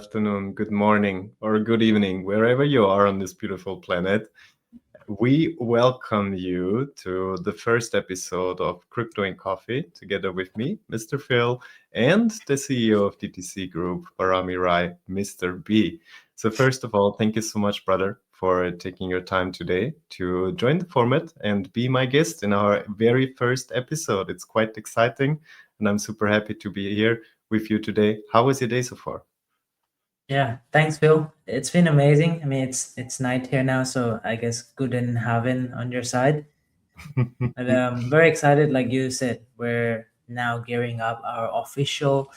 afternoon, good morning, or good evening, wherever you are on this beautiful planet. We welcome you to the first episode of Crypto and Coffee, together with me, Mr. Phil, and the CEO of DTC Group, Barami Rai, Mr. B. So first of all, thank you so much, brother, for taking your time today to join the format and be my guest in our very first episode. It's quite exciting, and I'm super happy to be here with you today. How was your day so far? Yeah, thanks, Phil. It's been amazing. I mean, it's night here now, so I guess good in having on your side. But very excited, like you said. We're now gearing up our official.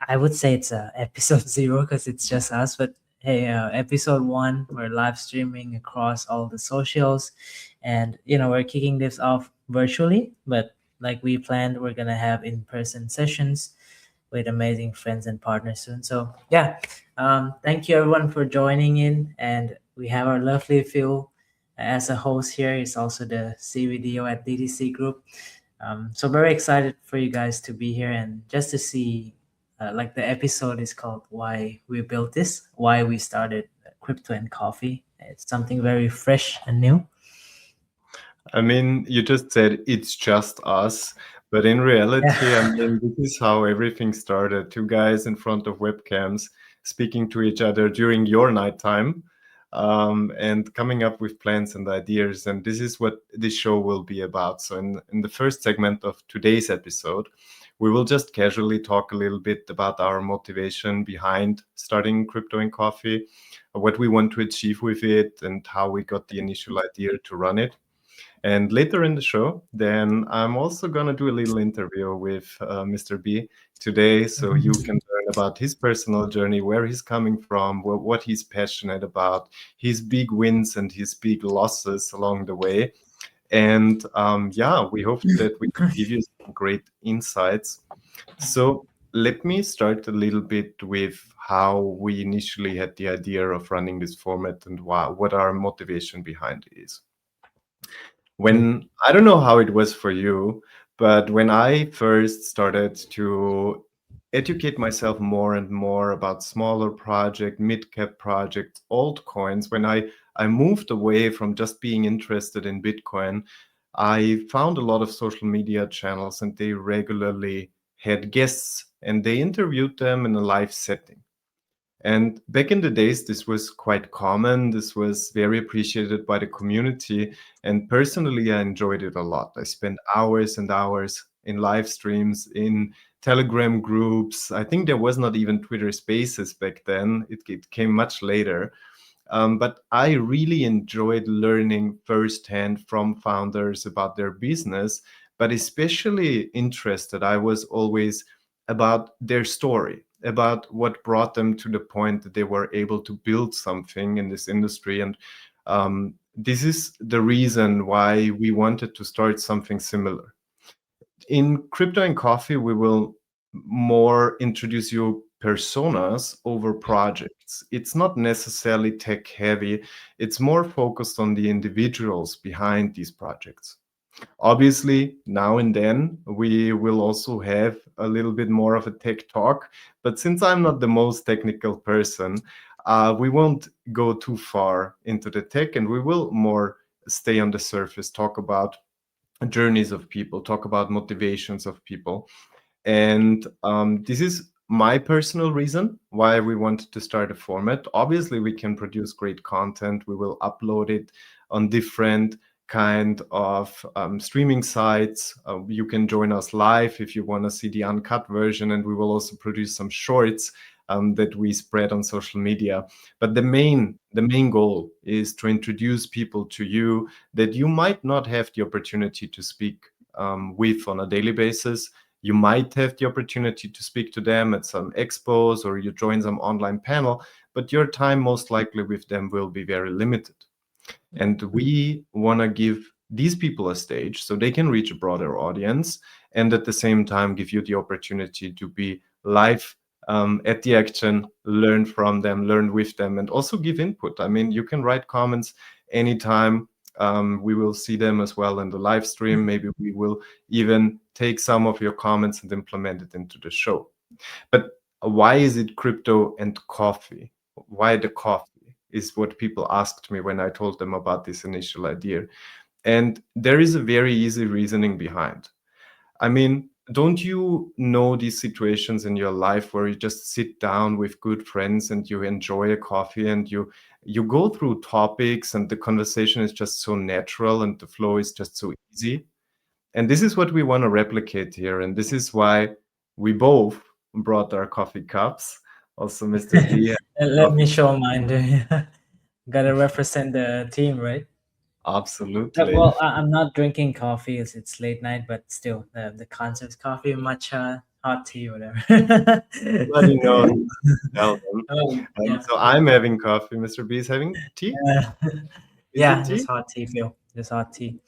I would say it's episode zero because it's just us. But hey, episode one, we're live streaming across all the socials, and we're kicking this off virtually. But like we planned, we're gonna have in-person sessions with amazing friends and partners soon. So yeah, thank you everyone for joining in, and we have our lovely Phil as a host here. He's also the CVDO at DTC Group. So very excited for you guys to be here and just to see, like the episode is called "Why We Built This," why we started crypto and coffee. It's something very fresh and new. I mean, you just said it's just us, but in reality, I Yeah. mean, this is how everything started. Two guys in front of webcams speaking to each other during your nighttime, and coming up with plans and ideas. And this is what this show will be about. So in the first segment of today's episode, we will just casually talk a little bit about our motivation behind starting Crypto and Coffee, what we want to achieve with it, and how we got the initial idea to run it. And later in the show, then I'm also going to do a little interview with Mr. B today, so you can learn about his personal journey, where he's coming from, what he's passionate about, his big wins and his big losses along the way. And yeah, we hope that we can give you some great insights. So let me start a little bit with how we initially had the idea of running this format and what our motivation behind it is. When I don't know how it was for you, but when I first started to educate myself more and more about smaller project, mid-cap projects, altcoins, when I moved away from just being interested in Bitcoin, I found a lot of social media channels and they regularly had guests and they interviewed them in a live setting. And back in the days, this was quite common. This was very appreciated by the community. And personally, I enjoyed it a lot. I spent hours and hours in live streams, in Telegram groups. I think there was not even Twitter Spaces back then. It came much later. But I really enjoyed learning firsthand from founders about their business, but especially interested, I was always about their story, about what brought them to the point that they were able to build something in this industry. And this is the reason why we wanted to start something similar. In Crypto and Coffee, we will more introduce you personas over projects. It's not necessarily tech heavy. It's more focused on the individuals behind these projects. Obviously, now and then we will also have a little bit more of a tech talk, but since I'm not the most technical person, we won't go too far into the tech and we will more stay on the surface, talk about journeys of people, talk about motivations of people. And this is my personal reason why we wanted to start a format. Obviously, we can produce great content. We will upload it on different kind of streaming sites. You can join us live if you want to see the uncut version, and we will also produce some shorts that we spread on social media. But the main goal is to introduce people to you that you might not have the opportunity to speak with on a daily basis. You might have the opportunity to speak to them at some expos or you join some online panel, but your time most likely with them will be very limited. And we want to give these people a stage so they can reach a broader audience and at the same time give you the opportunity to be live at the action, learn from them, learn with them, and also give input. I mean, you can write comments anytime. We will see them as well in the live stream. Maybe we will even take some of your comments and implement it into the show. But Why is it crypto and coffee? Why the coffee is what people asked me when I told them about this initial idea. And there is a very easy reasoning behind. I mean, don't you know these situations in your life where you just sit down with good friends and you enjoy a coffee and you go through topics and the conversation is just so natural and the flow is just so easy? And this is what we want to replicate here. And this is why we both brought our coffee cups. Also, Mr. B has Let me coffee. show mine. Gotta represent the team, right? Absolutely. Well, I'm not drinking coffee as it's late night, but still, the concept is coffee, matcha, hot tea, whatever. Everybody knows, tell them. And Yeah. so I'm having coffee. Mr. B is having tea. Is it Yeah, tea? just hot tea, Phil. Just hot tea.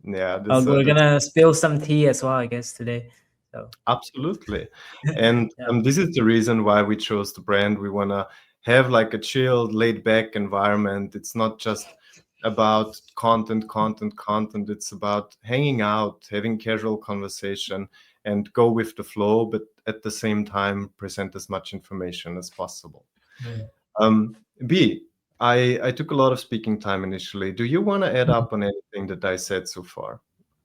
Yeah, We're that's gonna spill some tea as well, I guess, today. So absolutely. And yeah. this is the reason why we chose the brand. We want to have like a chilled, laid back environment. It's not just about content. It's about hanging out, having casual conversation, and go with the flow, but at the same time, present as much information as possible. Mm. Um, B, I took a lot of speaking time initially. Do you want to add up on anything that I said so far?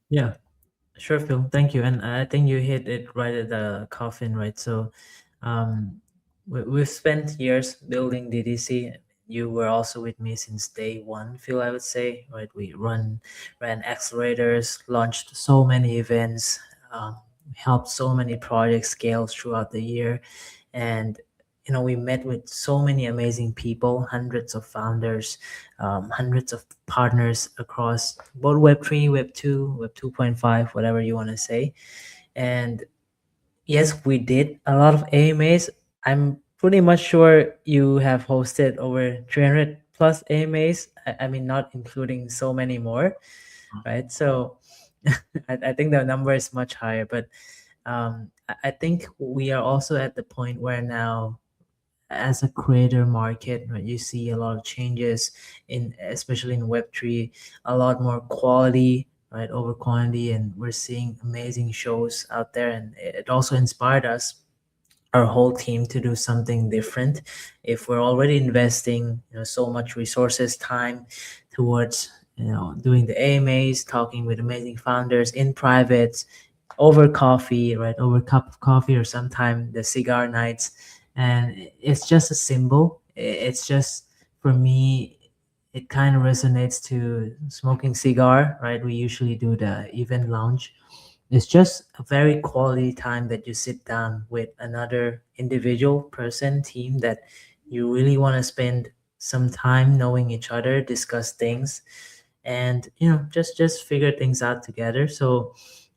Yeah, sure, Phil. Thank you. And I think you hit it right at the coffin, right? So, um, we've spent years building DTC. You were also with me since day one, Phil, I would say, right? We ran accelerators, launched so many events, helped so many projects scale throughout the year. And we met with so many amazing people, hundreds of founders, hundreds of partners across both Web3, Web2, Web 2.5, whatever you want to say. And yes, we did a lot of AMAs. I'm pretty much sure you have hosted over 300 plus AMAs. I mean, not including so many more, right? So I think the number is much higher, but I think we are also at the point where now, as a creator market, right, you see a lot of changes in, especially in Web3, a lot more quality, right, over quantity, and we're seeing amazing shows out there, and it also inspired us, our whole team, to do something different. If we're already investing so much resources, time towards doing the AMAs, talking with amazing founders in private, over coffee, right, over a cup of coffee, or sometime the cigar nights, and it's just a symbol. It's just, for me, it kind of resonates to smoking cigar, right? We usually do the event lounge. It's just a very quality time that you sit down with another individual person, team, that you really want to spend some time knowing each other, discuss things, and just figure things out together. So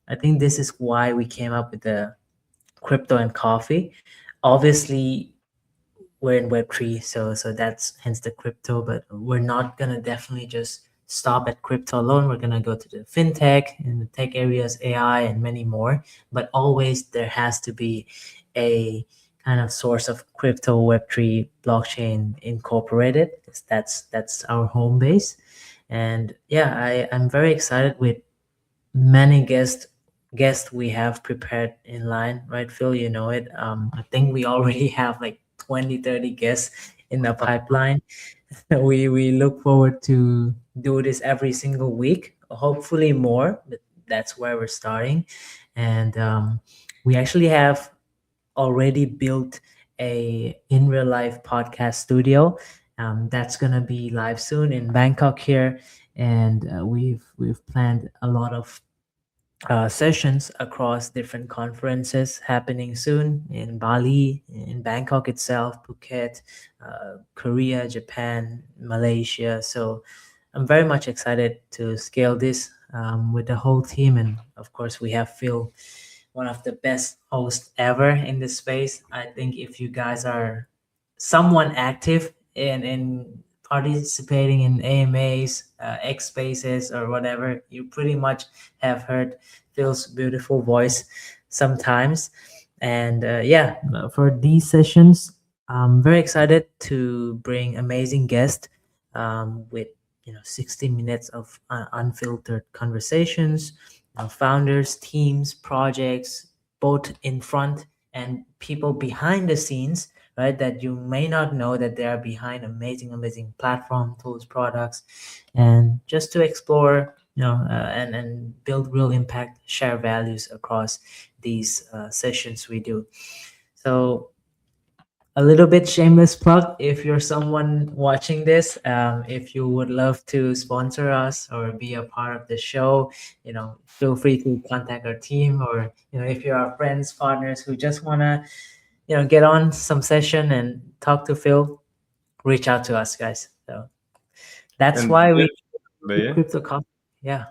I think this is why we came up with the crypto and coffee. Obviously, we're in Web3, so that's hence the crypto. But we're not gonna definitely just stop at crypto alone. We're gonna go to the fintech and the tech areas, AI, and many more. But always there has to be a kind of source of crypto, Web3, blockchain incorporated. 'Cause that's our home base. And yeah, I'm very excited with many guests we have prepared in line, right, Phil? You know it. I think we already have like 20-30 guests in the pipeline. We look forward to do this every single week, hopefully more, but that's where we're starting. And we actually have already built a in real life podcast studio, that's gonna be live soon in Bangkok here. And we've planned a lot of sessions across different conferences happening soon in Bali, in Bangkok itself, Phuket, Korea, Japan, Malaysia. So I'm very much excited to scale this with the whole team. And of course, we have Phil, one of the best hosts ever in this space. I think if you guys are someone active in participating in AMAs, X Spaces, or whatever, you pretty much have heard Phil's beautiful voice sometimes. And yeah, for these sessions, I'm very excited to bring amazing guests, with 60 minutes of unfiltered conversations, founders, teams, projects, both in front and people behind the scenes, right, that you may not know that they are behind amazing platform tools, products, and just to explore, and build real impact, share values across these sessions we do. So a little bit shameless plug, if you're someone watching this, if you would love to sponsor us or be a part of the show, feel free to contact our team, or if you are friends, partners who just want to get on some session and talk to Phil, reach out to us, guys. So that's And why we definitely, crypto coffee. Yeah.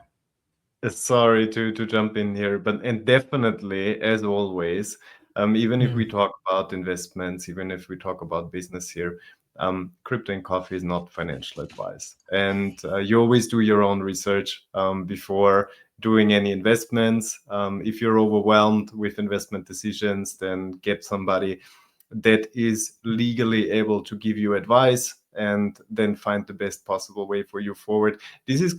sorry to jump in here, but and definitely, as always, even if we Mm. talk about investments, even if we talk about business here, crypto and coffee is not financial advice. And you always do your own research before doing any investments. If you're overwhelmed with investment decisions, then get somebody that is legally able to give you advice, and then find the best possible way for you forward. This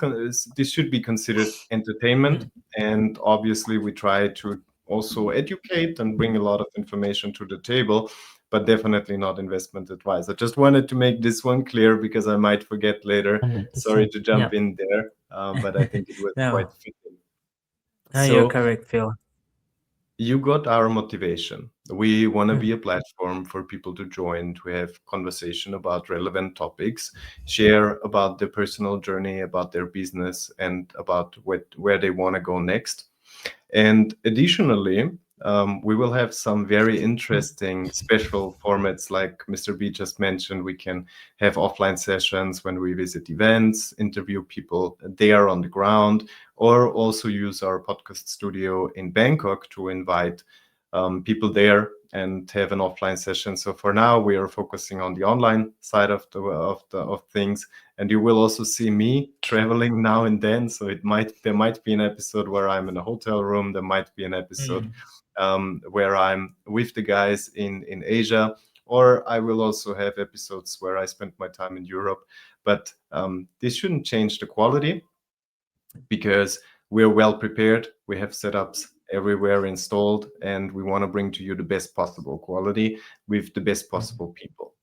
should be considered entertainment, Mm. and obviously we try to also educate and bring a lot of information to the table, but definitely not investment advice. I just wanted to make this one clear because I might forget later. Sorry 100%. to Yeah. jump in there, but I think it was quite No, fitting. no, you're So correct, Phil. you got our motivation. We want to be Mm. a platform for people to join, to have conversation about relevant topics, share about their personal journey, about their business, and about where they want to go next. And additionally, we will have some very interesting special formats, like Mr. B just mentioned. We can have offline sessions when we visit events, interview people there on the ground, or also use our podcast studio in Bangkok to invite people there and have an offline session. So for now, we are focusing on the online side of things, and you will also see me traveling now and then. So there might be an episode where I'm in a hotel room. There might be an episode Mm. where I'm with the guys in Asia, or I will also have episodes where I spend my time in Europe. But this shouldn't change the quality, because we're well prepared. We have setups everywhere installed, and we want to bring to you the best possible quality with the best possible people.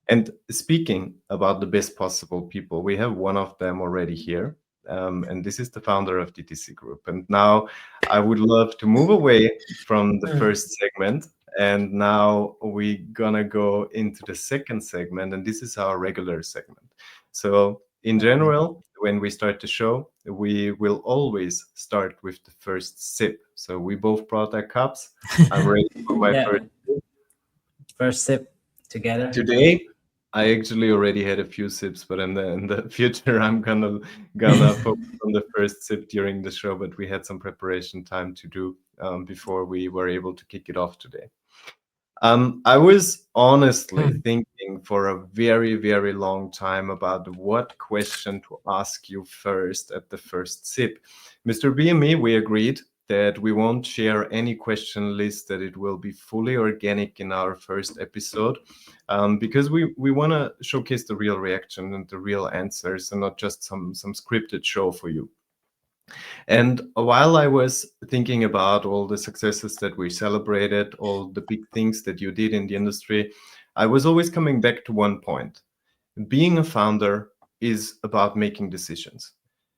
And speaking about the best possible people, we have one of them already here. And this is the founder of DTC Group. And now I would love to move away from the Mm. first segment. And now we're going to go into the second segment. And this is our regular segment. So, in general, when we start the show, we will always start with the first sip. So, we both brought our cups. I'm ready for my Yeah. first. First sip together. Today, I actually already had a few sips, but in the future, I'm gonna focus on the first sip during the show. But we had some preparation time to do before we were able to kick it off today. I was honestly Mm. thinking for a very, very long time about what question to ask you first at the first sip. Mr. B and me, we agreed that we won't share any question list, that it will be fully organic in our first episode, because we want to showcase the real reaction and the real answers, and not just some scripted show for you. And while I was thinking about all the successes that we celebrated, all the big things that you did in the industry, I was always coming back to one point. Being a founder is about making decisions.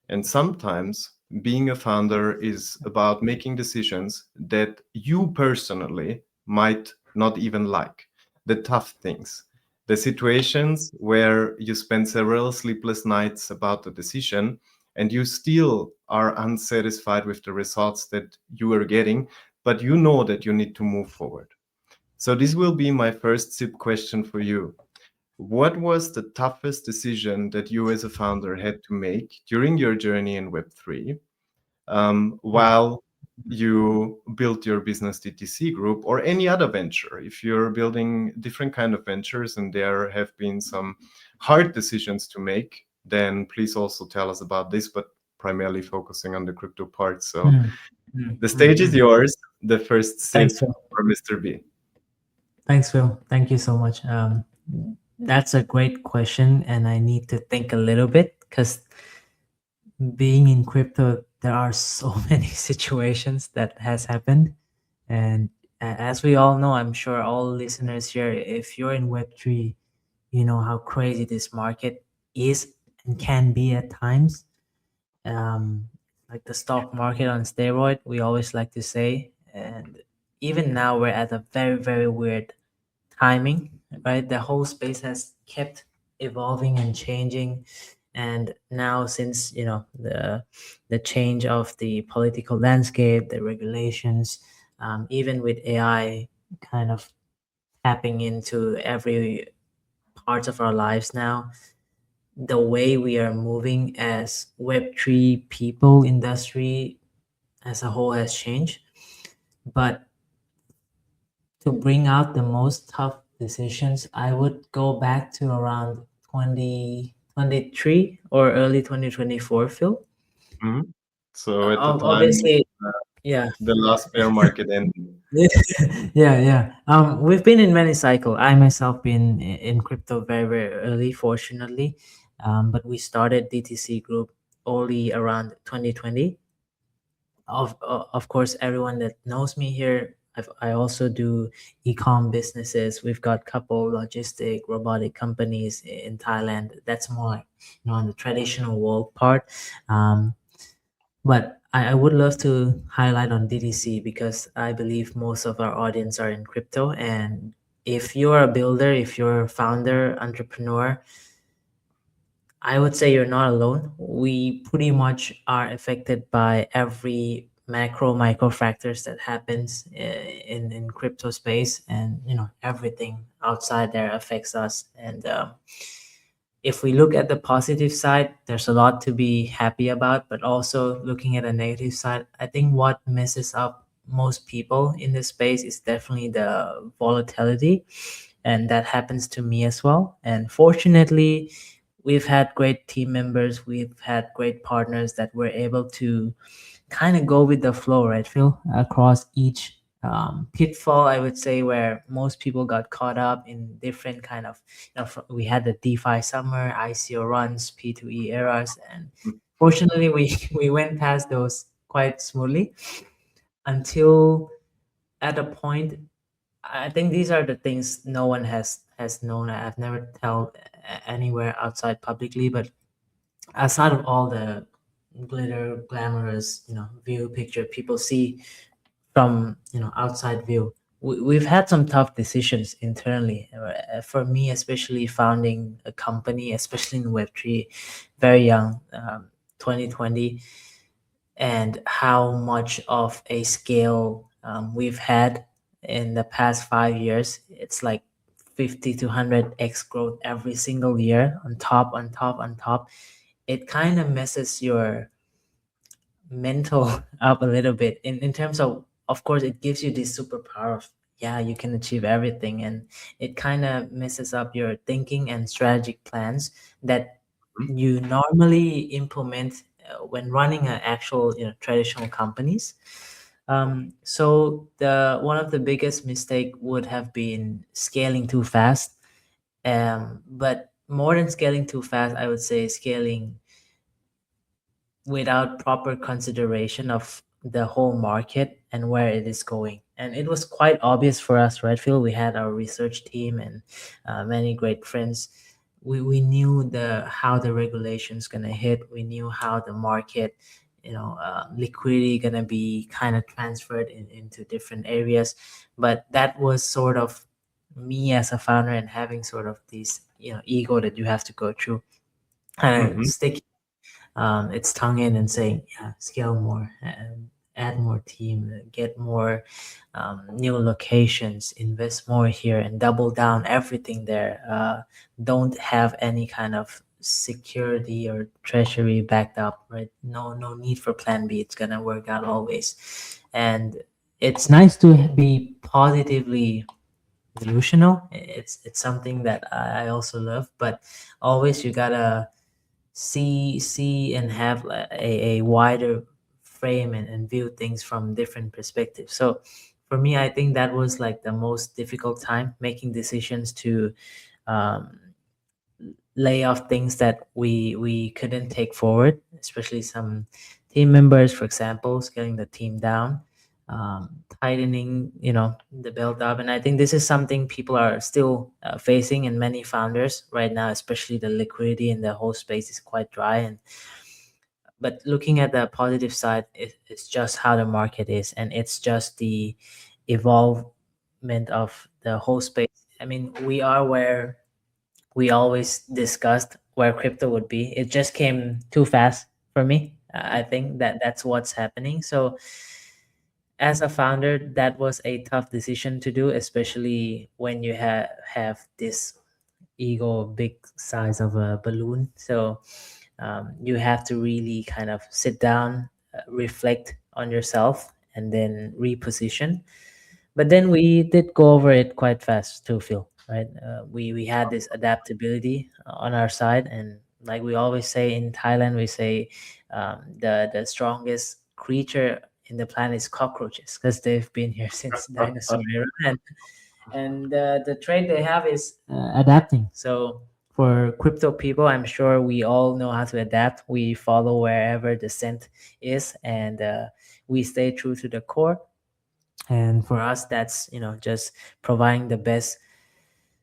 And sometimes being a founder is about making decisions that you personally might not even like. The tough things, the situations where you spend several sleepless nights about the decision, and you still are unsatisfied with the results that you are getting, but you know that you need to move forward. So, this will be my first sip question for you. What was the toughest decision that you as a founder had to make during your journey in Web3, Mm. while you built your business DTC Group, or any other venture? If you're building different kind of ventures and there have been some hard decisions to make, then please also tell us about this, but primarily focusing on the crypto part. So Mm. Mm. the Mm. stage is Mm. yours. The first Thanks, sip Phil. for Mr. B. Thanks, Phil. Thank you so much. That's a great question, and I need to think a little bit because being in crypto, there are so many situations that has happened, and as we all know, I'm sure all listeners here, if you're in Web3, you know how crazy this market is and can be at times. Um, like the stock market on steroid, we always like to say. And even now, we're at a very, very weird timing, right? The whole space has kept evolving and changing. And now, since the change of the political landscape, the regulations, even with AI kind of tapping into every part of our lives now, the way we are moving as Web3 people, industry as a whole has changed. But to bring out the most tough decisions, I would go back to around 2023 or early 2024, Phil. Mhm. So at the time, Obviously, uh, yeah. the last bear market ended. Yeah, yeah. We've been in many cycle. I myself been in crypto very, very early, fortunately. But we started DTC Group only around 2020. Of course, everyone that knows me here, I also do e-com businesses. We've got couple logistic robotic companies in Thailand. That's more like, on the traditional world part. Um, but I would love to highlight on DTC because I believe most of our audience are in crypto. And if you're a builder, if you're a founder, entrepreneur, I would say you're not alone. We pretty much are affected by every macro micro factors that happens in crypto space, and everything outside there affects us. And if we look at the positive side, there's a lot to be happy about, but also looking at a negative side, I think what messes up most people in this space is definitely the volatility. And that happens to me as well. And fortunately, we've had great team members, we've had great partners that were able to kind of go with the flow, right, Phil? Across each pitfall, I would say, where most people got caught up in different kind of, we had the DeFi summer, ICO runs, P2E eras, and fortunately, we we went past those quite smoothly until at a point. I think these are the things no one has known. I've never told anywhere outside publicly, but outside of all the glitter, glamorous, view picture people see from outside view, we've had some tough decisions internally. For me, especially founding a company, especially in Web3, very young, 2020, and how much of a scale we've had in the past 5 years. It's like 50 to 100x growth every single year, on top, on top, on top. It kind of messes your mental up a little bit in terms of course, it gives you this superpower of, yeah, you can achieve everything, and it kind of messes up your thinking and strategic plans that you normally implement when running an actual traditional companies. So the one of the biggest mistake would have been scaling too fast. But more than scaling too fast, I would say scaling without proper consideration of the whole market and where it is going. And it was quite obvious for us, right, Phil? We had our research team and many great friends. We knew the how the regulations gonna hit. We knew how the market, liquidity gonna be kind of transferred into different areas. But that was sort of me as a founder and having sort of this ego that you have to go through, kind of Mhm. stick its tongue in and saying, yeah, scale more, and add more team, get more new locations, invest more here, and double down everything there. Don't have any kind of security or treasury backed up, right? No need for plan B. It's gonna work out always. And it's nice to be positively delusional. It's something that I also love, but always you gotta see and have a wider frame and view things from different perspectives. So for me, I think that was like the most difficult time making decisions to um, lay off things that we couldn't take forward, especially some team members, for example, scaling the team down. tightening, the belt up. And I think this is something people are still facing in many founders right now, especially the liquidity in the whole space is quite dry. And but looking at the positive side, it's just how the market is, and it's just the evolvement of the whole space. I mean, we are where we always discussed where crypto would be. It just came too fast for me. I think that's what's happening. So as a founder, that was a tough decision to do, especially when you have this ego big size of a balloon. So you have to really kind of sit down, reflect on yourself, and then reposition. But then we did go over it quite fast too, Phil. Right? We had this adaptability on our side, and like we always say in Thailand, we say the strongest creature in the planet is cockroaches because they've been here since dinosaur era, and the trait they have is adapting. So for crypto people, I'm sure we all know how to adapt. We follow wherever the scent is, and we stay true to the core. And for us, that's just providing the best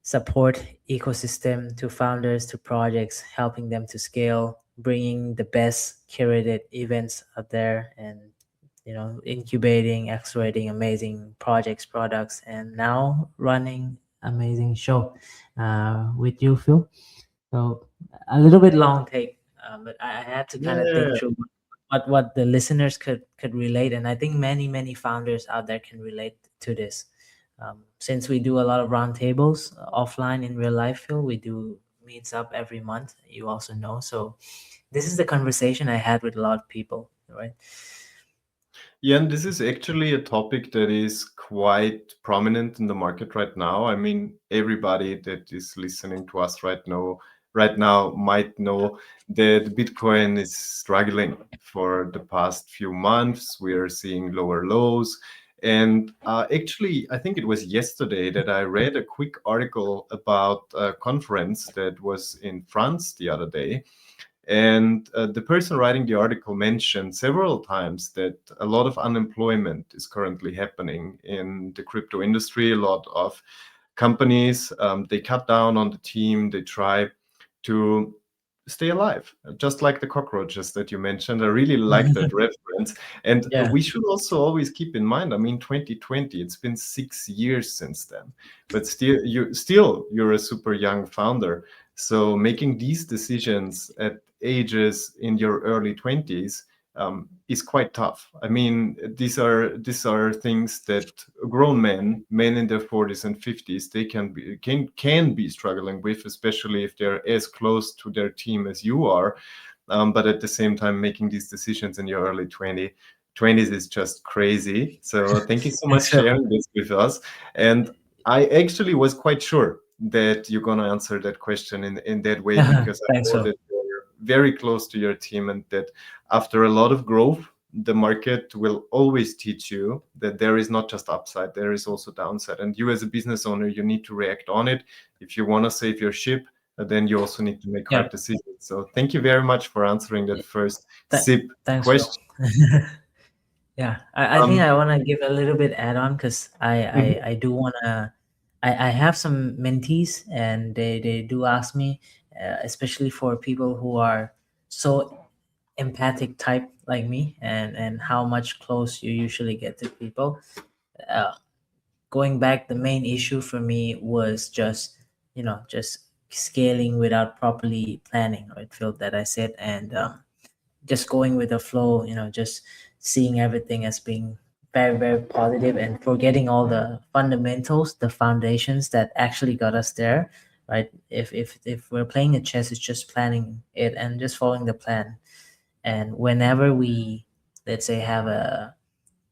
support ecosystem to founders, to projects, helping them to scale, bringing the best curated events out there, and incubating, accelerating amazing projects, products, and now running amazing show with you, Phil. So a little bit long take, but I had to kind of think Yeah. through what the listeners could relate, and I think many founders out there can relate to this. Since we do a lot of roundtables offline in real life, Phil, we do meets up every month. You also know, so this is the conversation I had with a lot of people, right? Yeah, and this is actually a topic that is quite prominent in the market right now. I mean, everybody that is listening to us right now might know that Bitcoin is struggling for the past few months. We are seeing lower lows. And actually, I think it was yesterday that I read a quick article about a conference that was in France the other day. And the person writing the article mentioned several times that a lot of unemployment is currently happening in the crypto industry. A lot of companies, they cut down on the team, they try to stay alive, just like the cockroaches that you mentioned. I really like that reference. And Yeah. we should also always keep in mind, I mean, 2020, it's been 6 years since then, but you're a super young founder. So making these decisions at ages in your early 20s is quite tough. I mean, these are things that grown men in their 40s and 50s, they can be struggling with, especially if they're as close to their team as you are. But at the same time, making these decisions in your early 20s is just crazy. So thank you so much Thanks, Phil. sharing this with us. And I actually was quite sure that you're going to answer that question in that way, because I Thanks, know Phil. that you're very close to your team, and that after a lot of growth, the market will always teach you that there is not just upside, there is also downside. And you as a business owner, you need to react on it. If you want to save your ship, then you also need to make hard Yeah. decisions. So thank you very much for answering that first Th- SIP Thanks, Phil. question. Yeah, I think Um, I want to give a little bit add on because mhm. I do want to. I have some mentees and they do ask me, especially for people who are so empathic type like me, and how much close you usually get to people. Uh, Going back, the main issue for me was just scaling without properly planning, right? Phil, that I said, and just going with the flow, just seeing everything as being very positive and forgetting all the fundamentals, the foundations that actually got us there, right? If we're playing a chess, it's just planning it and just following the plan. And whenever we, let's say, have a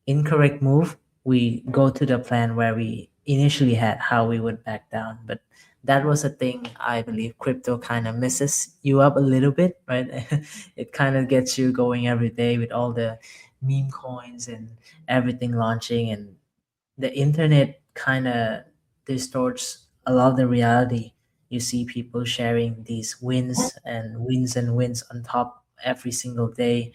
incorrect move, we go to the plan where we initially had, how we would back down. But that was a thing I believe crypto kind of messes you up a little bit, right? It kind of gets you going every day with all the meme coins and everything launching, and the internet kind of distorts a lot of the reality. You see people sharing these wins and wins and wins on top every single day,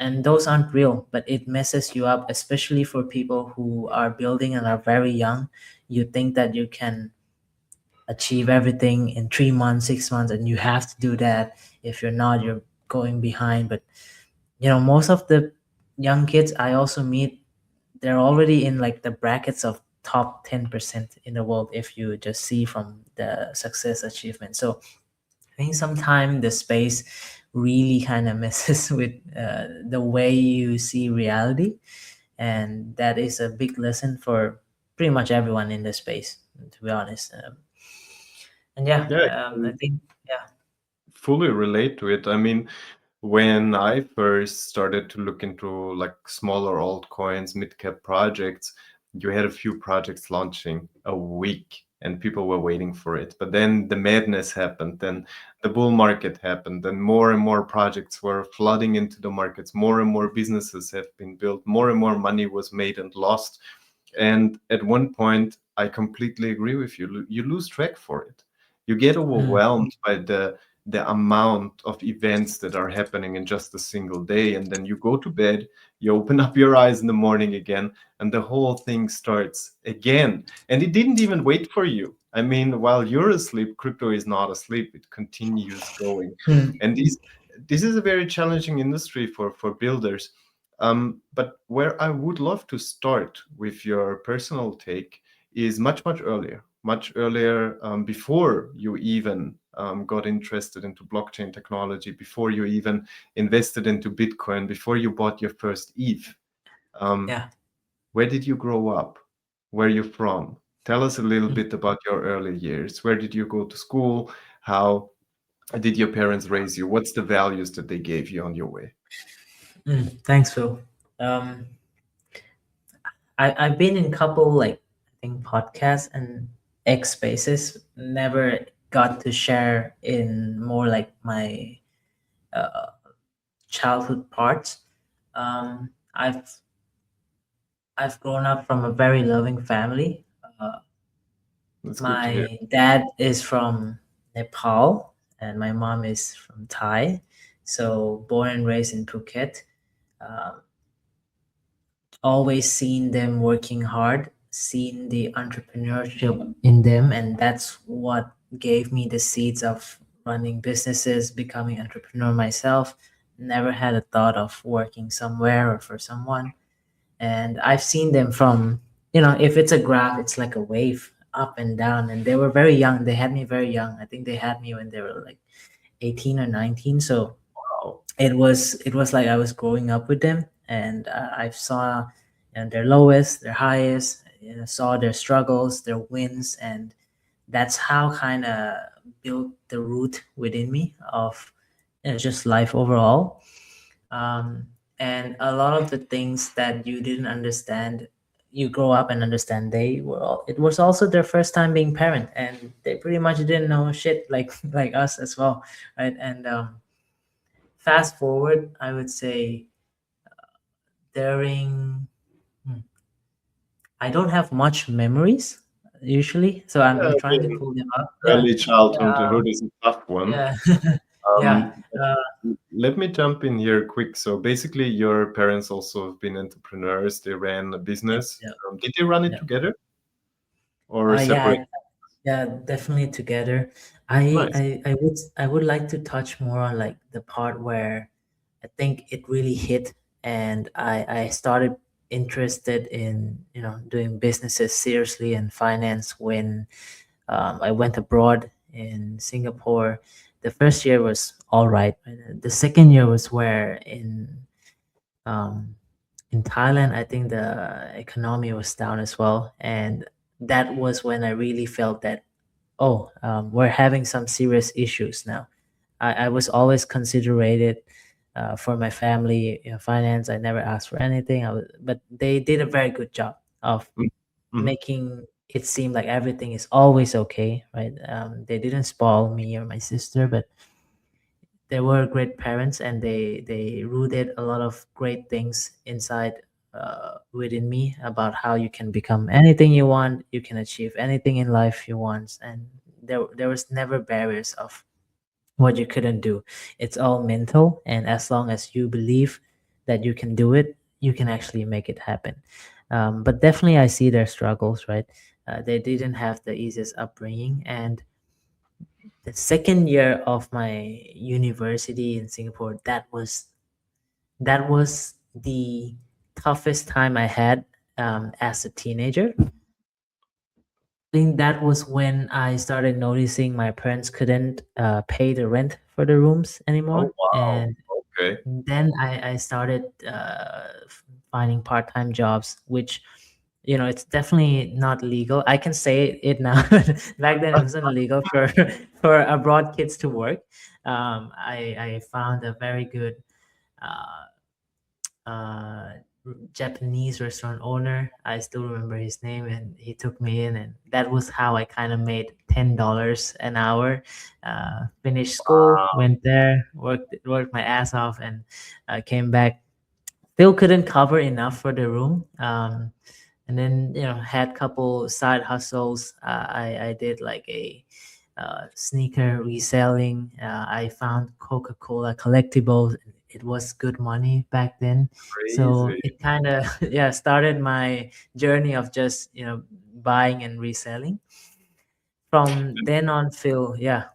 and those aren't real, but it messes you up, especially for people who are building and are very young. You think that you can achieve everything in 3 months, 6 months, and you have to do that. If you're not, you're going behind. But most of the young kids I also meet, they're already in like the brackets of top 10% in the world, if you just see from the success achievement. So I think sometimes the space really kind of messes with the way you see reality, and that is a big lesson for pretty much everyone in the space, to be honest. And yeah, Yeah, I think yeah. fully relate to it. I mean, when I first started to look into like smaller altcoins, mid-cap projects, you had a few projects launching a week and people were waiting for it. But then the madness happened, then the bull market happened, and more projects were flooding into the markets. More and more businesses have been built, more and more money was made and lost. And at one point, I completely agree with you. You lose track for it. You get Mm, overwhelmed by the amount of events that are happening in just a single day, and then you go to bed, you open up your eyes in the morning again, and the whole thing starts again. And it didn't even wait for you. I mean, while you're asleep, crypto is not asleep. It continues going. mm, And this is a very challenging industry for builders. But where I would love to start with your personal take is much earlier, before you even got interested into blockchain technology, before you even invested into Bitcoin, before you bought your first ETH. Um, yeah. where did you grow up? Where are you from? Tell us a little Mm, bit about your early years. Where did you go to school? How did your parents raise you? What's the values that they gave you on your way? Thanks, Phil. Um, I've been in couple like I think podcasts and X spaces. Never got to share in more like my uh, childhood parts. Um, I've I've grown up from a very loving family. Uh, That's good to hear. my dad is from Nepal and my mom is from Thai. So born and raised in Phuket. Um, always seen them working hard, seen the entrepreneurship in them, and that's what gave me the seeds of running businesses, becoming entrepreneur myself. Never had a thought of working somewhere or for someone. And I've seen them from, if it's a graph, it's like a wave up and down. And they were very young. They had me very young. I think they had me when they were like 18 or 19. So Wow. it was like I was growing up with them, and I saw their lowest, their highest, saw their struggles, their wins, and that's how kind of built the root within me of just life overall. Um, and a lot of the things that you didn't understand, you grow up and understand. It was also their first time being parent, and they pretty much didn't know shit like like us as well, right? And fast forward, I would say during hmm, I don't have much memories usually, so Yeah, I'm I trying to mean, pull them up. Yeah, early yeah, childhood is a tough one. yeah, yeah. Um, Let me jump in here quick. So basically, your parents also have been entrepreneurs. They ran a Yeah, business. yeah, Did they run it yeah. together or Yeah, separate? yeah, definitely together. I, Nice. I I would like to touch more on like the part where I think it really hit, and I started interested in doing businesses seriously and finance when I went abroad in Singapore. The first year was all right. The second year was where um, in Thailand, I think the economy was down as well, and that was when I really felt that we're having some serious issues now. I was always considerated for my family, finance. I never asked for anything. But they did a very good job of Mm-hmm. making it seem like everything is always okay, right? They didn't spoil me or my sister, but they were great parents, and they rooted a lot of great things inside within me about how you can become anything you want, you can achieve anything in life you want, and there was never barriers of what you couldn't do. It's all mental, and as long as you believe, that you can do it, you can actually make it happen. But definitely, I see their struggles, right? They didn't have the easiest upbringing, and the second year of my university in Singapore, that was the toughest time I had as a teenager. I think that was when I started noticing my parents couldn't pay the rent for the rooms Oh anymore, wow. and Okay. then I started finding part-time jobs, which, it's definitely not legal. I can say it now. Back then, it wasn't legal for for abroad kids to work. I found a very good uh, uh, Japanese restaurant owner. I still remember his name, and he took me in, and that was how I kind of made $10 an hour. Finished school, went there, worked my ass off, and came back. Still couldn't cover enough for the room. And then had couple side hustles. I did like a sneaker reselling. I found Coca-Cola collectibles. It was good money back then, so Crazy. it kind of yeah started my journey of just buying and reselling. From then on, Phil, yeah,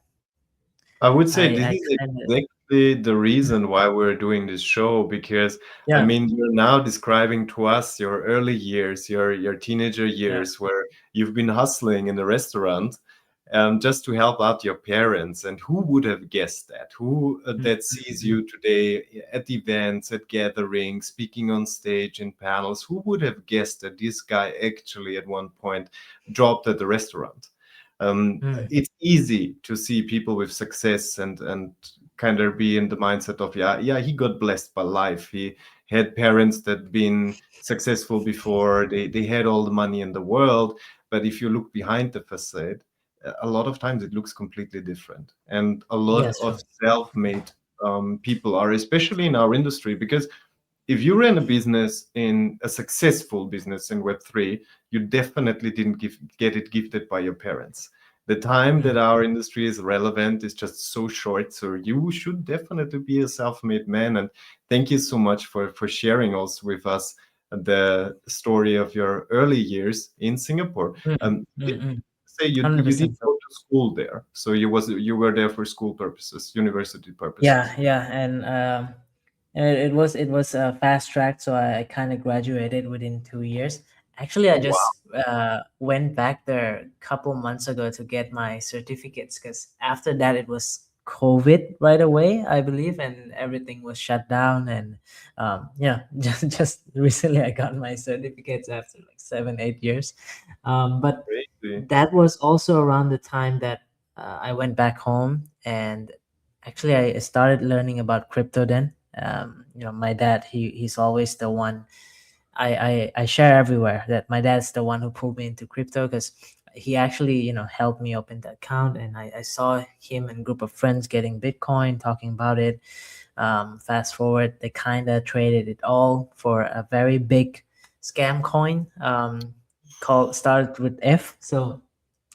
I would say this I is kind of exactly the reason why we're doing this show, because I yeah mean you're now describing to us your early years, your teenager yeah years where you've been hustling in a restaurant just to help out your parents. And who would have guessed that? Who mm, that mm, sees mm. you today at events, at gatherings, speaking on stage in panels? Who would have guessed that this guy actually at one point dropped at the restaurant? Mm. It's easy to see people with success and kind of be in the mindset of yeah, he got blessed by life. He had parents that been successful before. They had all the money in the world. But if you look behind the facade, a lot of times it looks completely different. And a lot Yes, of Phil. self-made people are, especially in our industry, because if you ran a business in a successful business in Web3, you definitely didn't get it gifted by your parents. The time that Mm. our industry is relevant is just so short. So you should definitely be a self-made man. And thank you so much for sharing also with us the story of your early years in Singapore. Mm. Did Mm. Mm. say you did 100%, go Phil. to school there, so you were there for school purposes, university Yeah, purposes. yeah, and it was a fast track, so I kind of graduated within 2 years. Actually, I Wow, just went back there a couple months ago to get my certificates, because after that it was COVID right away, I believe, and everything was shut down. And yeah, just recently I got my certificates after like 7 8 years. But crazy. that was also around the time that I went back home, and actually I started learning about crypto then. My dad, he's always the one I share everywhere that my dad's the one who pulled me into crypto, because he actually helped me open the account, and I saw him and group of friends getting Bitcoin, talking about it. Fast forward, they kind of traded it all for a very big scam coin, called started with F. So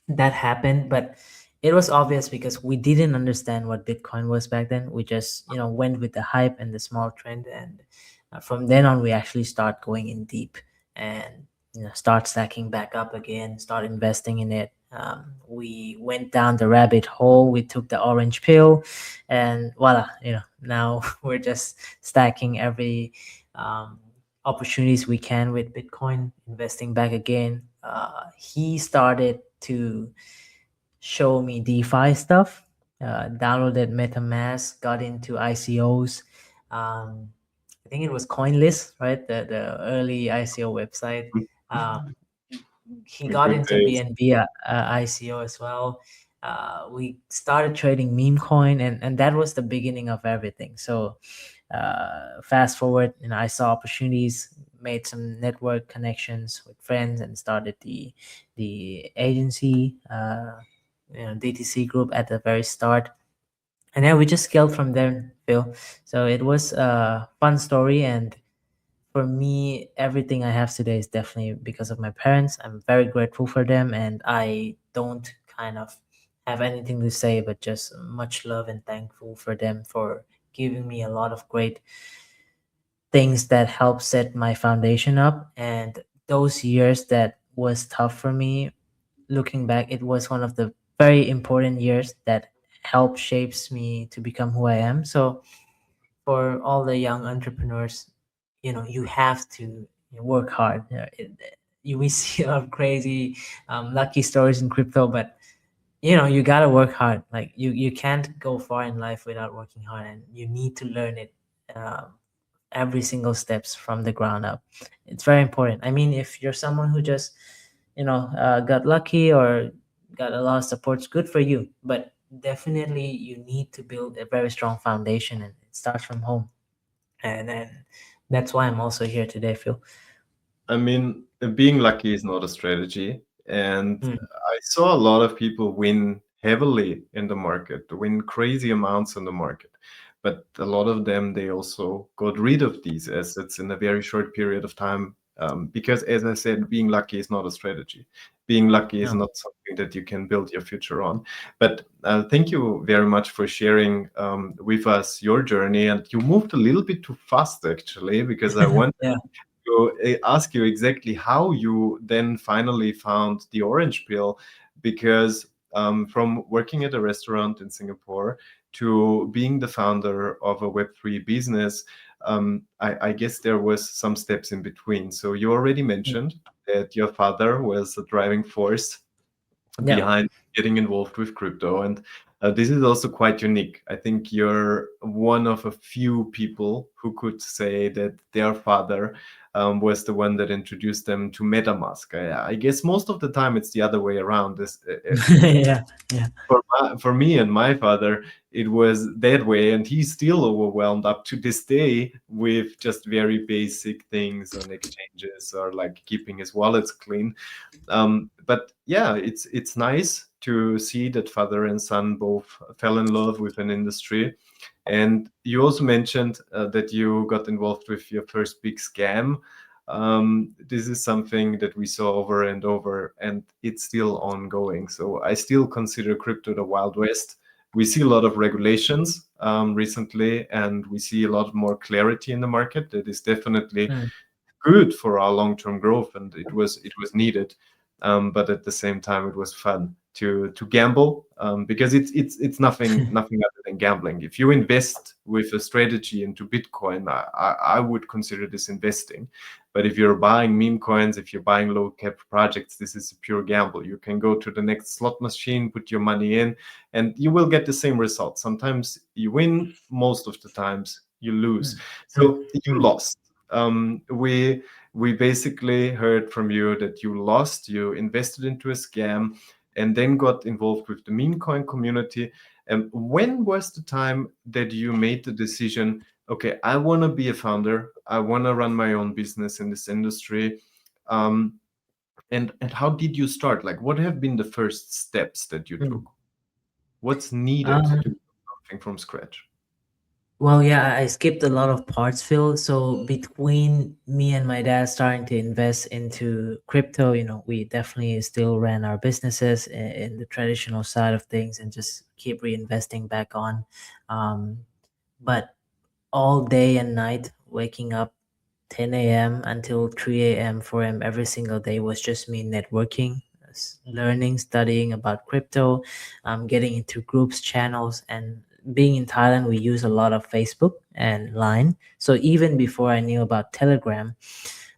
that happened, but it was obvious because we didn't understand what Bitcoin was back then. We just went with the hype and the small trend, and from then on we actually start going in deep, and start stacking back up again, start investing in it. We went down the rabbit hole, we took the orange pill, and voila, now we're just stacking every um, opportunities we can with Bitcoin, investing back again. He started to show me DeFi stuff. Downloaded MetaMask, got into ICOs. Um, I think it was CoinList, right? The early ICO website. Um, he The got good into days. BNB ICO as well. We started trading meme coin, and that was the beginning of everything. So fast forward, I saw opportunities, made some network connections with friends, and started the agency, DTC Group at the very start, and then we just scaled from there, Phil. So it was a fun story, and for me, everything I have today is definitely because of my parents. I'm very grateful for them, and I don't kind of have anything to say but just much love and thankful for them for giving me a lot of great things that helped set my foundation up. And those years that was tough for me, looking back, it was one of the very important years that helped shapes me to become who I am. So for all the young entrepreneurs, you have to work hard. We see a lot of crazy, lucky stories in crypto, but you gotta work hard. Like you can't go far in life without working hard, and you need to learn it. Every single steps from the ground up. It's very important. I mean, if you're someone who just got lucky or got a lot of support, it's good for you, but definitely you need to build a very strong foundation, and it starts from home. And then that's why I'm also here today, Phil. I mean, being lucky is not a strategy. And Mm, I saw a lot of people win heavily in the market, win crazy amounts in the market. But a lot of them, they also got rid of these assets in a very short period of time. Because, as I said, being lucky is not a strategy. Being lucky is no. not something that you can build your future on. But thank you very much for sharing with us your journey. And you moved a little bit too fast, actually, because I want Yeah. to ask you exactly how you then finally found the orange pill, because from working at a restaurant in Singapore to being the founder of a Web3 business, I guess there was some steps in between. So you already mentioned that your father was a driving force Yeah. behind getting involved with crypto. And this is also quite unique. I think you're one of a few people who could say that their father was the one that introduced them to MetaMask. I guess most of the time it's the other way around. Yeah. Yeah. For me and my father, it was that way, and he's still overwhelmed up to this day with just very basic things on exchanges or like keeping his wallets clean. But yeah, it's nice to see that father and son both fell in love with an industry. And you also mentioned that you got involved with your first big scam. This is something that we saw over and over, and it's still ongoing. So I still consider crypto the Wild West. We see a lot of regulations recently, and we see a lot more clarity in the market. That is definitely Mm, good for our long-term growth, and it was needed. But at the same time, it was fun to gamble, because it's nothing other than gambling. If you invest with a strategy into Bitcoin, I would consider this investing. But if you're buying meme coins, if you're buying low cap projects, this is a pure gamble. You can go to the next slot machine, put your money in, and you will get the same result. Sometimes you win, most of the times you lose. mm, mm, So you mm, lost. We basically heard from you that you lost, you invested into a scam, and then got involved with the meme coin community. And when was the time that you made the decision, okay, I want to be a founder, I want to run my own business in this industry? And how did you start? Like, what have been the first steps that you mm. took? What's needed to Um, do something from scratch? well, yeah, I skipped a lot of parts, Phil. So between me and my dad starting to invest into crypto, we definitely still ran our businesses in the traditional side of things and just keep reinvesting back on. Um, but all day and night, waking up 10 a.m. until 3 a.m., 4 a.m. every single day was just me networking, learning, studying about crypto, getting into groups, channels, and being in Thailand, we use a lot of Facebook and Line. So even before I knew about Telegram,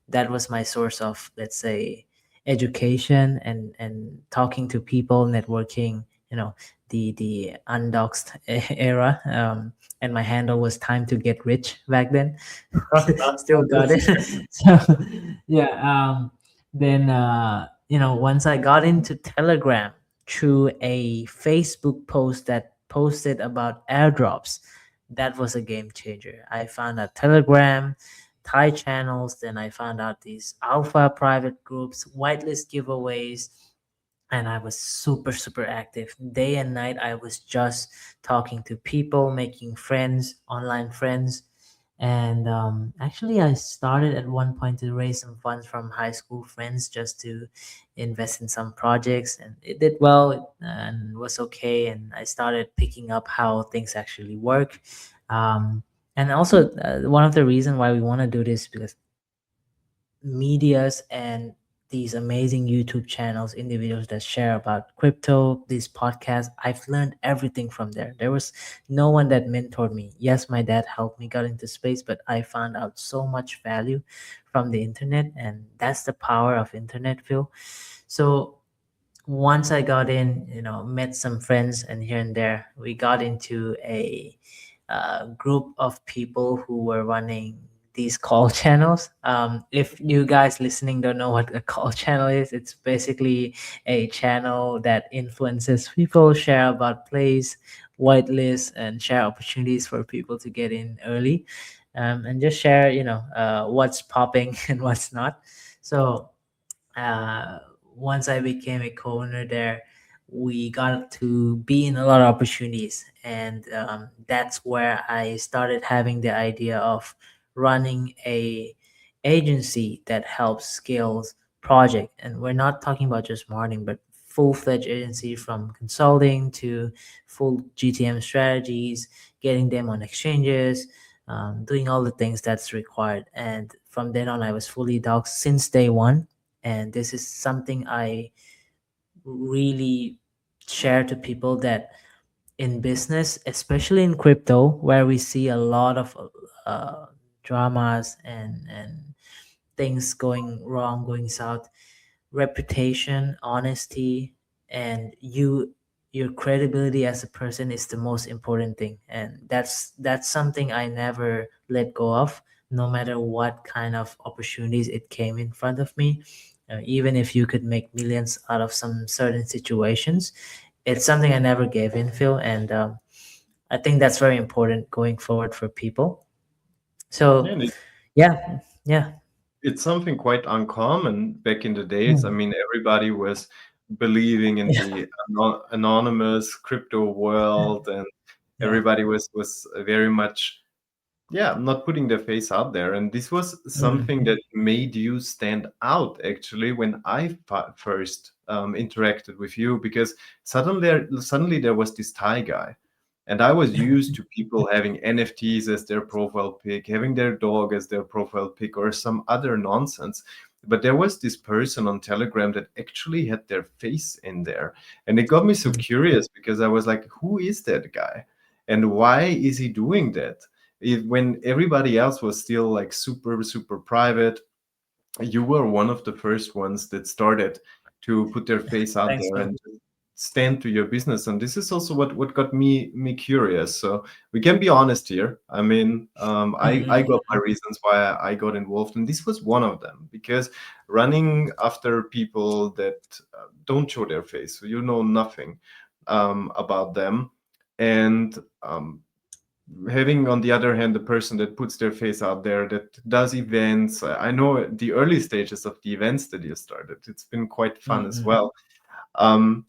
that was my source of, let's say, education and talking to people, networking. The undoxed era. And my handle was time to get rich back then. Still got it. So yeah. Then once I got into Telegram through a Facebook post that posted about airdrops, that was a game changer. I found out Telegram, Thai channels, then I found out these alpha private groups, whitelist giveaways, and I was super, super active. Day and night, I was just talking to people, making friends, online friends. And actually, I started at one point to raise some funds from high school friends just to invest in some projects. And it did well and was okay. And I started picking up how things actually work. Um, And also, one of the reason why we want to do this, because medias and these amazing YouTube channels, individuals that share about crypto, these podcasts, I've learned everything from there. There was no one that mentored me. Yes, my dad helped me got into space, but I found out so much value from the internet, and that's the power of internet, Phil. So once I got in, met some friends, and here and there, we got into a group of people who were running these call channels. If you guys listening don't know what a call channel is, it's basically a channel that influences people, share about plays, whitelist, and share opportunities for people to get in early, and just share, what's popping and what's not. So uh, once I became a co-owner there, we got to be in a lot of opportunities, and that's where I started having the idea of running a agency that helps scales project. And we're not talking about just marketing, but full-fledged agency from consulting to full GTM strategies, getting them on exchanges, doing all the things that's required. And from then on, I was fully doxxed since day one, and this is something I really share to people, that in business, especially in crypto, where we see a lot of uh, dramas and things going wrong, going south, reputation, honesty, and your credibility as a person is the most important thing. And that's something I never let go of, no matter what kind of opportunities it came in front of me. Even if you could make millions out of some certain situations, it's something I never gave in, Phil. And I think that's very important going forward for people. So Yeah, yeah, yeah. it's something quite uncommon back in the days. I Mm, mean, everybody was believing in yeah. the anonymous crypto world, and Yeah. everybody was very much, yeah, not putting their face out there. And this was Mm, something that made you stand out actually when I first interacted with you, because suddenly there was this Thai guy. And I was used to people having NFTs as their profile pic, having their dog as their profile pic, or some other nonsense. But there was this person on Telegram that actually had their face in there. And it got me so mm, curious, because I was like, who is that guy? And why is he doing that? When everybody else was still like super, super private, you were one of the first ones that started to put their face out thanks, there Phil. and stand to your business. And this is also what got me curious. So we can be honest here. I mean, I Mm, got my reasons why I got involved, and this was one of them, because running after people that don't show their face, so you know nothing about them, and having on the other hand the person that puts their face out there, that does events. I know the early stages of the events that you started, it's been quite fun as mm, well. um,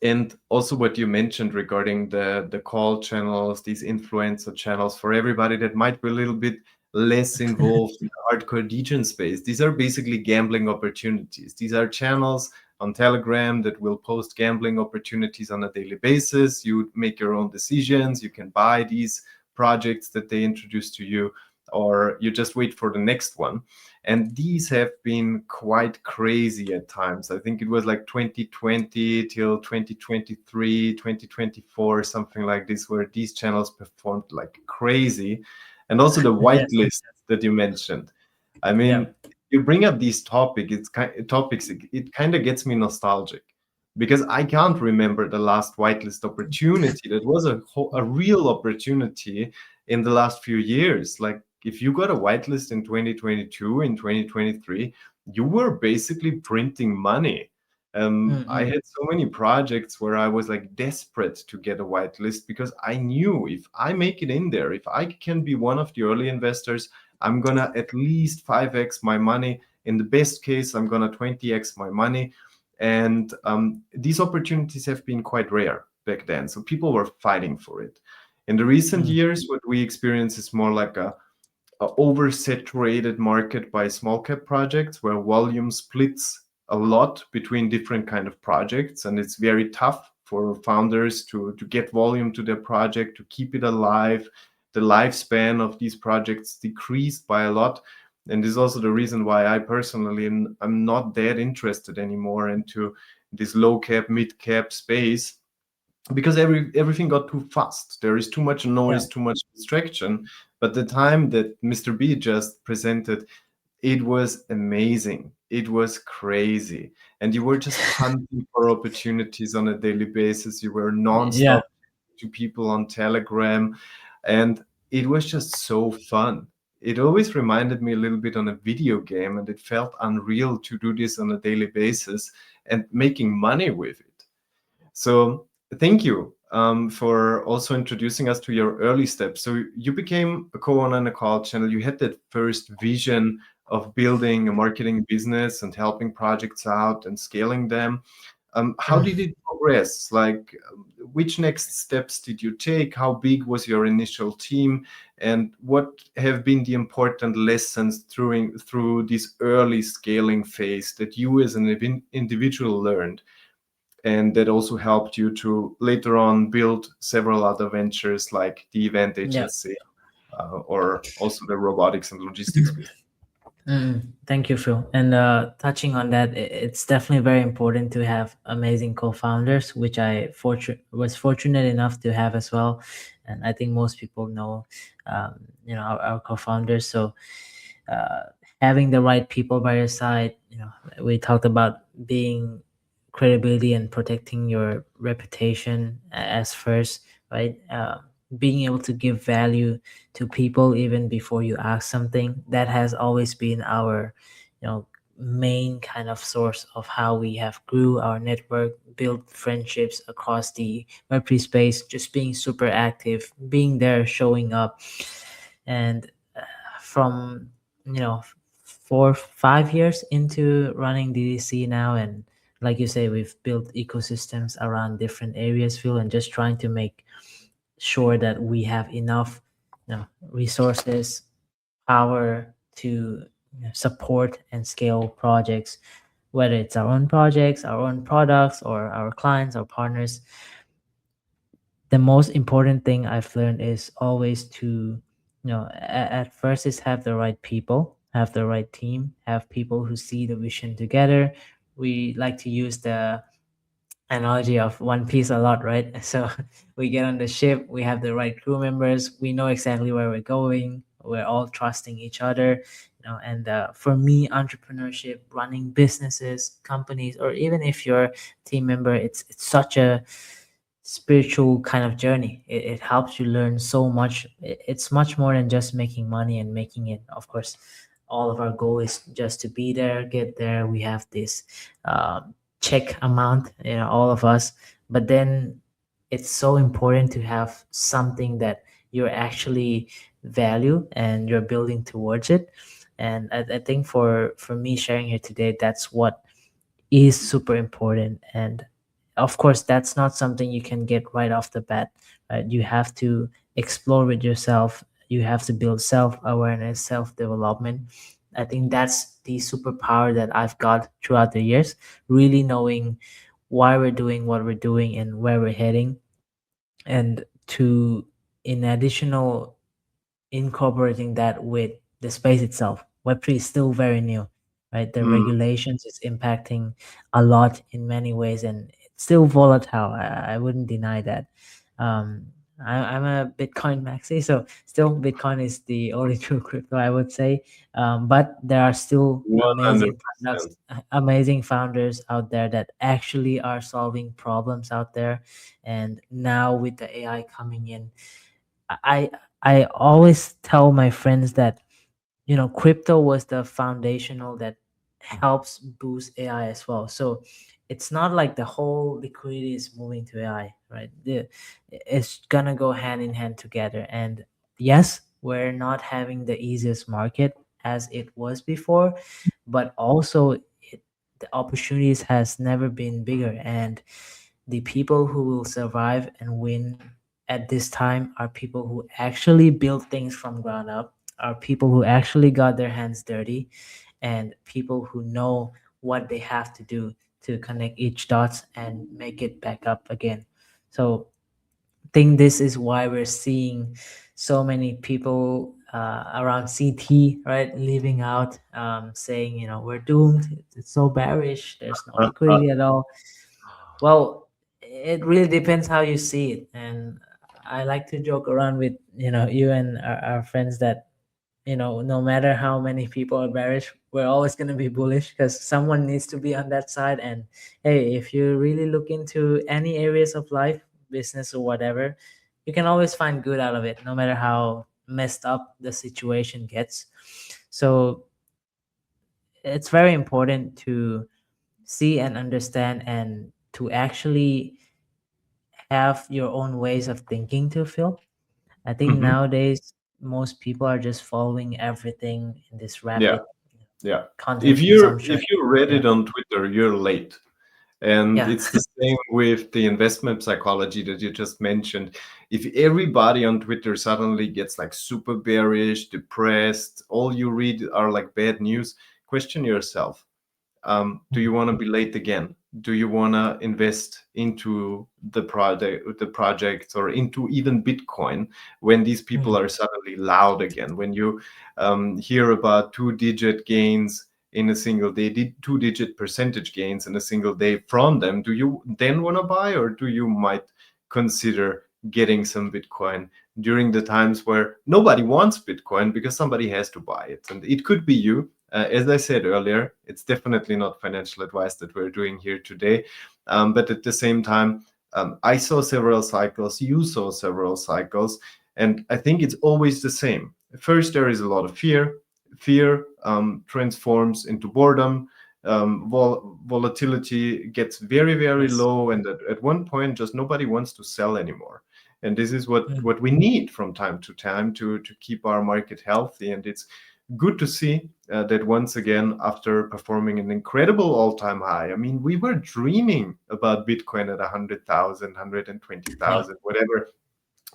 and also what you mentioned regarding the call channels, these influencer channels, for everybody that might be a little bit less involved in the hardcore degen space, these are basically gambling opportunities. These are channels on Telegram that will post gambling opportunities on a daily basis. You make your own decisions. You can buy these projects that they introduce to you, or you just wait for the next one. And these have been quite crazy at times. I think it was like 2020 till 2023, 2024, something like this, where these channels performed like crazy. And also the yes. whitelist that you mentioned. I Yeah. mean, you bring up these topics, it kind of gets me nostalgic, because I can't remember the last whitelist opportunity that was a real opportunity in the last few years. Like, if you got a whitelist in 2022, in 2023, you were basically printing money. I Mm, had so many projects where I was like desperate to get a whitelist, because I knew if I make it in there, if I can be one of the early investors, I'm gonna at least 5x my money. In the best case, I'm gonna 20x my money. And these opportunities have been quite rare back then. So people were fighting for it. In the recent mm, years, what we experience is more like a oversaturated market by small cap projects, where volume splits a lot between different kind of projects, and it's very tough for founders to get volume to their project, to keep it alive, the lifespan of these projects decreased by a lot. And this is also the reason why I personally am not that interested anymore into this low cap, mid cap space, because everything got too fast. There is too much noise, Yeah. too much distraction. But the time that Mr. B just presented, it was amazing. It was crazy. And you were just hunting for opportunities on a daily basis. You were Yeah. nonstop to people on Telegram. And it was just so fun. It always reminded me a little bit on a video game, and it felt unreal to do this on a daily basis and making money with it. So thank you for also introducing us to your early steps. So you became a co-owner in a call channel. You had that first vision of building a marketing business and helping projects out and scaling them. How did it progress? Like, which next steps did you take? How big was your initial team? And what have been the important lessons through this early scaling phase that you as an individual learned? And that also helped you to later on build several other ventures like the event Yeah. agency or also the robotics and logistics business. Thank you, Phil. And touching on that, it's definitely very important to have amazing co-founders, which was fortunate enough to have as well. And I think most people know, our co-founders. So uh, having the right people by your side, we talked about being credibility and protecting your reputation as first, right? Being able to give value to people even before you ask something, that has always been our main kind of source of how we have grew our network, built friendships across the web3 space, just being super active, being there, showing up. And from 4 5 years into running DTC now, and like you say, we've built ecosystems around different areas, Phil, and just trying to make sure that we have enough resources, power to support and scale projects, whether it's our own projects, our own products, or our clients or partners. The most important thing I've learned is always to, at first is have the right people, have the right team, have people who see the vision together. We like to use the analogy of One Piece a lot, right? So we get on the ship, we have the right crew members, we know exactly where we're going, we're all trusting each other, and for me, entrepreneurship, running businesses, companies, or even if you're a team member, it's such a spiritual kind of journey. It helps you learn so much. It's much more than just making money and making it. Of course, all of our goal is just to be there, get there. We have this check amount, all of us. But then it's so important to have something that you're actually value and you're building towards it. And I think for me sharing here today, that's what is super important. And of course, that's not something you can get right off the bat, right? You have to explore with yourself. You have to build self-awareness, self-development. I think that's the superpower that I've got throughout the years, really knowing why we're doing what we're doing and where we're heading. And to, in additional, incorporating that with the space itself. Web3 is still very new, right? The Mm, regulations is impacting a lot in many ways, and it's still volatile. I wouldn't deny that. Um, I'm a Bitcoin maxi, so still Bitcoin is the only true crypto, I would say. But there are still amazing products, 100%. amazing founders out there that actually are solving problems out there. And now with the AI coming in, I I always tell my friends that crypto was the foundational that helps boost AI as well. So it's not like the whole liquidity is moving to AI, right? It's gonna go hand in hand together. And yes, we're not having the easiest market as it was before, but also the opportunities has never been bigger. And the people who will survive and win at this time are people who actually build things from ground up, are people who actually got their hands dirty, and people who know what they have to do to connect each dots and make it back up again. So I think this is why we're seeing so many people around CT, right, leaving out, saying, we're doomed. It's so bearish. There's no liquidity at all. Well, it really depends how you see it. And I like to joke around with, you and our friends that, no matter how many people are bearish, we're always going to be bullish because someone needs to be on that side. And hey, if you really look into any areas of life, business or whatever, you can always find good out of it, no matter how messed up the situation gets. So it's very important to see and understand and to actually have your own ways of thinking to feel. I think Mhm. nowadays most people are just following everything in this Yeah, rapid yeah. content If consumption. you read Yeah. it on Twitter, you're late. And Yeah. it's the same with the investment psychology that you just mentioned. If everybody on Twitter suddenly gets like super bearish, depressed, all you read are like bad news, question yourself. Do you want to be late again? Do you want to invest into the project, or into even Bitcoin when these people Mm. are suddenly loud again? When you hear about two-digit gains in a single day, two-digit percentage gains in a single day from them, do you then want to buy, or do you might consider getting some Bitcoin during the times where nobody wants Bitcoin because somebody has to buy it? And it could be you. As I said earlier, it's definitely not financial advice that we're doing here today. But at the same time, I saw several cycles, you saw several cycles, and I think it's always the same. First, there is a lot of fear. Fear transforms into boredom. Volatility gets very, very Yes. low, and at one point, just nobody wants to sell anymore. And this is Mm. what we need from time to time to keep our market healthy. And it's good to see that once again, after performing an incredible all-time high, I mean, we were dreaming about Bitcoin at 100,000, Yeah. 120,000, whatever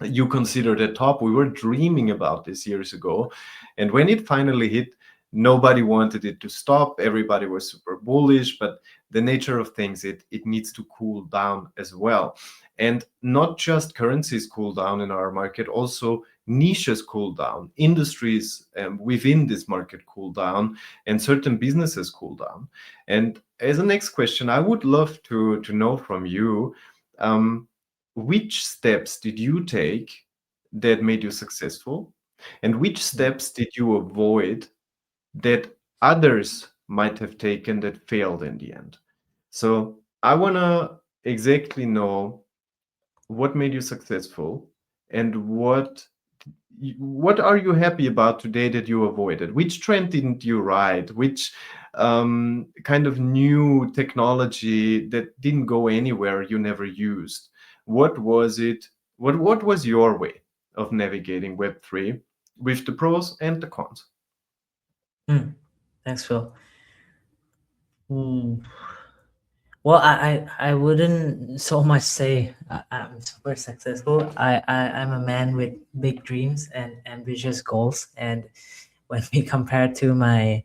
you consider the top. We were dreaming about this years ago. And when it finally hit, nobody wanted it to stop. Everybody was super bullish, but the nature of things, it needs to cool down as well. And not just currencies cool down in our market, also niches cool down, industries within this market cool down, and certain businesses cool down. And as a next question, I would love to know from you, um, which steps did you take that made you successful? And which steps did you avoid that others might have taken that failed in the end? So I want to exactly know what made you successful, and what are you happy about today that you avoided? Which trend didn't you ride? Which kind of new technology that didn't go anywhere you never used? What was it? What was your way of navigating Web3 with the pros and the cons? Mm. Thanks, Phil. Mm. Well, I wouldn't so much say I'm super successful. I'm a man with big dreams and ambitious goals. And when we compare to my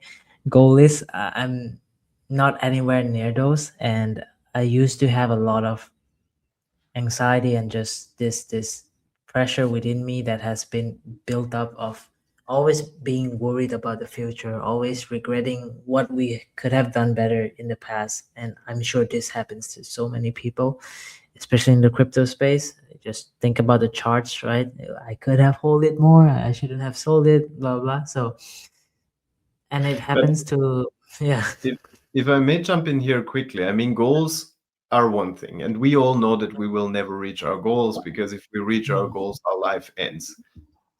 goal list, I'm not anywhere near those. And I used to have a lot of anxiety and just this pressure within me that has been built up of always being worried about the future, always regretting what we could have done better in the past. And I'm sure this happens to so many people, especially in the crypto space. Just think about the charts, right? I could have hold it more, I shouldn't have sold it, blah blah. So, and it But happens to yeah. if if I may jump in here quickly, I mean, goals are one thing, and we all know that we will never reach our goals, because if we reach our Mm. goals, our life ends.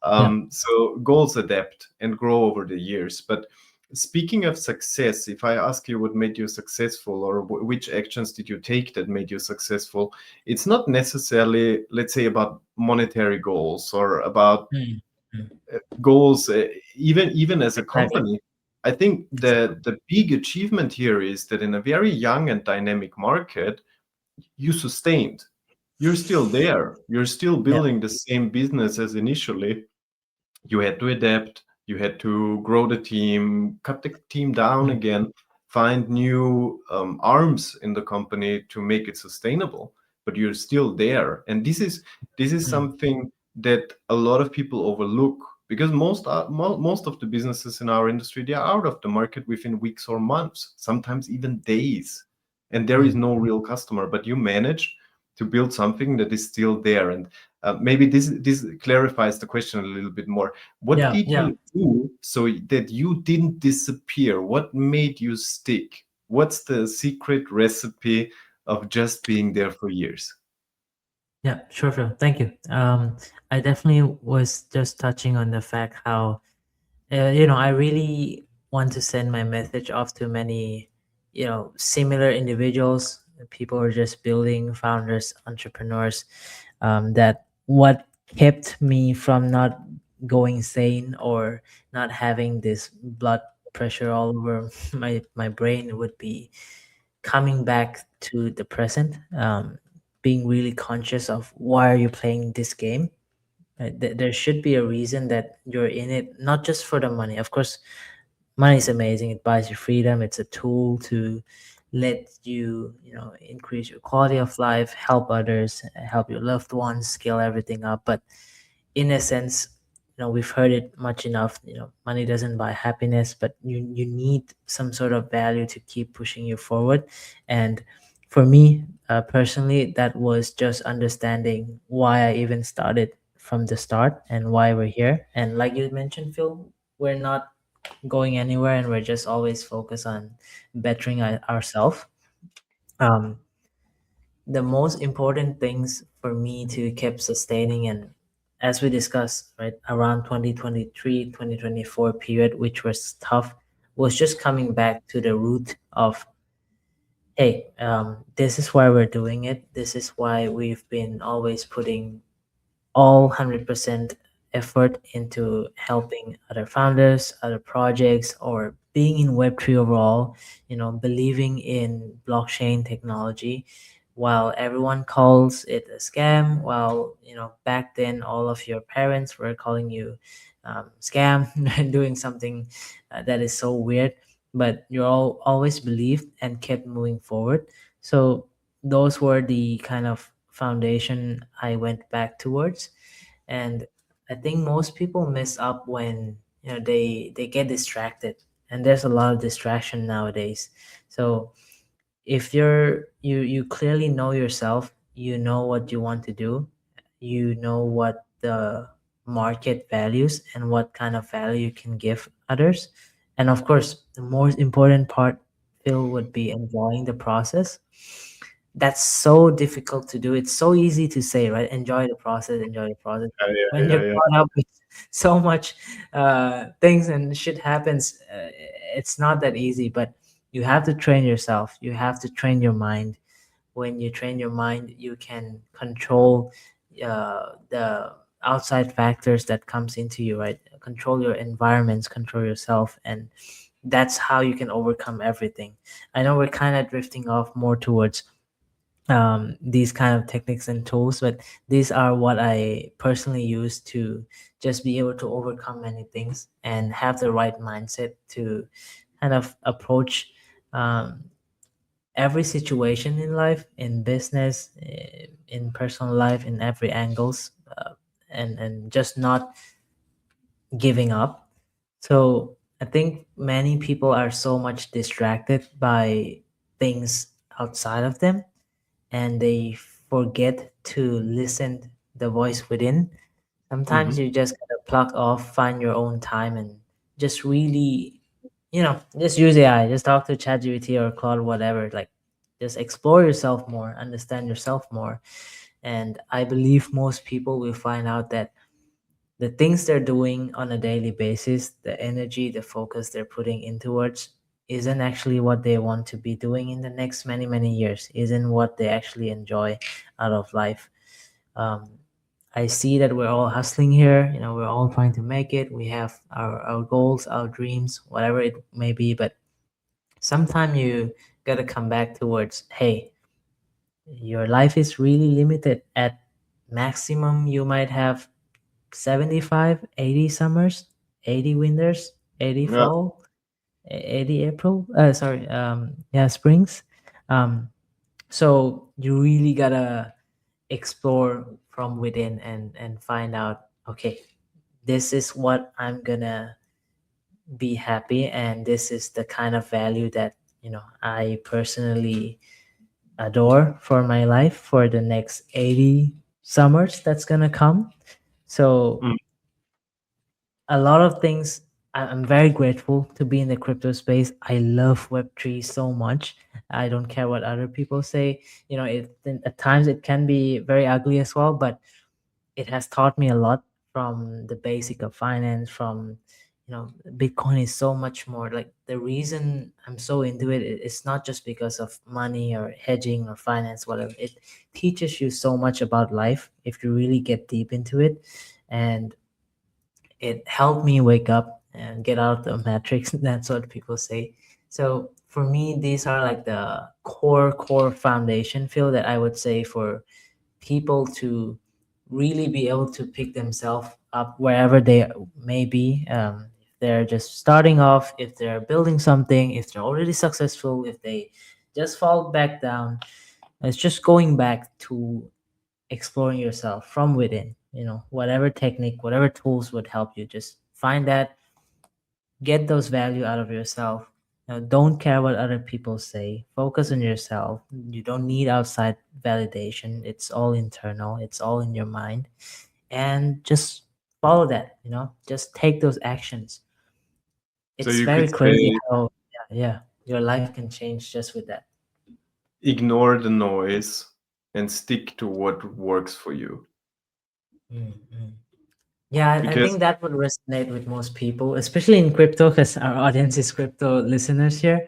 Yeah. So goals adapt and grow over the years. But speaking of success, if I ask you what made you successful, or which actions did you take that made you successful, it's not necessarily, let's say, about monetary goals or about Mm. Mm. goals, even as a Exactly. company. I think Exactly. the big achievement here is that in a very young and dynamic market, you sustained. You're still there. You're still Yeah. building the same business as initially. You had to adapt, you had to grow the team, cut the team down Mm. again, find new arms in the company to make it sustainable, but you're still there. And this is Mm. something that a lot of people overlook, because most of the businesses in our industry, they are out of the market within weeks or months, sometimes even days, and there is Mm. no real customer. But you manage to build something that is still there. And maybe this clarifies the question a little bit more. What Yeah, did yeah. you do so that you didn't disappear? What made you stick? What's the secret recipe of just being there for years? Yeah, sure, sure. Thank you. I definitely was just touching on the fact how, I really want to send my message off to many, similar individuals, people who are just building, founders, entrepreneurs, that what kept me from not going insane or not having this blood pressure all over my brain would be coming back to the present, being really conscious of why are you playing this game. Right? There should be a reason that you're in it, not just for the money. Of course, money is amazing. It buys you freedom. It's a tool to let you, increase your quality of life, help others, help your loved ones, scale everything up. But in a sense, we've heard it much enough. Money doesn't buy happiness, but you need some sort of value to keep pushing you forward. And for me, personally, that was just understanding why I even started from the start and why we're here. And like you mentioned, Phil, we're not going anywhere, and we're just always focused on bettering ourselves. um, the most important things for me to keep sustaining, and as we discussed, right, around 2023, 2024 period, which was tough, was just coming back to the root of, hey, this is why we're doing it, this is why we've been always putting all 100% effort into helping other founders, other projects, or being in Web3 overall, believing in blockchain technology. While everyone calls it a scam, while, back then all of your parents were calling you scam and doing something that is so weird, but you all always believed and kept moving forward. So those were the kind of foundation I went back towards. And I think most people mess up when, they get distracted, and there's a lot of distraction nowadays. So if you clearly know yourself, you know what you want to do, you know what the market values and what kind of value you can give others. And of course, the most important part, Phil, would be enjoying the process. That's so difficult to do. It's so easy to say, right? Enjoy the process, enjoy the process. But Yeah, when you're yeah, yeah, caught up with so much things and shit happens, it's not that easy. But you have to train yourself. You have to train your mind. When you train your mind, you can control the outside factors that comes into you, right? Control your environments, control yourself, and that's how you can overcome everything. I know we're kind of drifting off more towards these kind of techniques and tools, but these are what I personally use to just be able to overcome many things and have the right mindset to kind of approach um, every situation in life, in business, in personal life, in every angles, and just not giving up. So I think many people are so much distracted by things outside of them, and they forget to listen the voice within. Sometimes hmm you just gotta plug off, find your own time, and just really, just use AI. Just talk to ChatGPT or Claude, whatever. Like, just explore yourself more, understand yourself more. And I believe most people will find out that the things they're doing on a daily basis, the energy, the focus they're putting into words, isn't actually what they want to be doing in the next many, many years, isn't what they actually enjoy out of life. Um, I see that we're all hustling here, we're all trying to make it. We have our goals, our dreams, whatever it may be, but sometimes you gotta come back towards, hey, your life is really limited. At maximum, you might have 75, 80 summers, 80 winters, 80 yeah. fall, 80 April. Sorry, yeah, springs. Um, so you really gotta explore from within and find out, okay, this is what I'm gonna be happy, and this is the kind of value that I personally adore for my life for the next 80 summers that's gonna come. So Mm. a lot of things. I'm very grateful to be in the crypto space. I love Web3 so much. I don't care what other people say. At times it can be very ugly as well, but it has taught me a lot from the basic of finance. From Bitcoin is so much more. Like, the reason I'm so into it, it's not just because of money or hedging or finance, whatever. It teaches you so much about life if you really get deep into it. And it helped me wake up and get out of the matrix. That's what people say. So for me, these are like the core foundation feel that I would say for people to really be able to pick themselves up wherever they may be. If they're just starting off, if they're building something, if they're already successful, if they just fall back down, it's just going back to exploring yourself from within. Whatever technique, whatever tools would help you, just find that, get those value out of yourself. Don't care what other people say. Focus on yourself. You don't need outside validation. It's all internal. It's all in your mind. And just follow that, just take those actions. So It's you very could crazy say how, yeah, your life can change just with that. ignore the noise and stick to what works for you. Mm-hmm. Yeah, I Because think that would resonate with most people, especially in crypto, because our audience is crypto listeners here.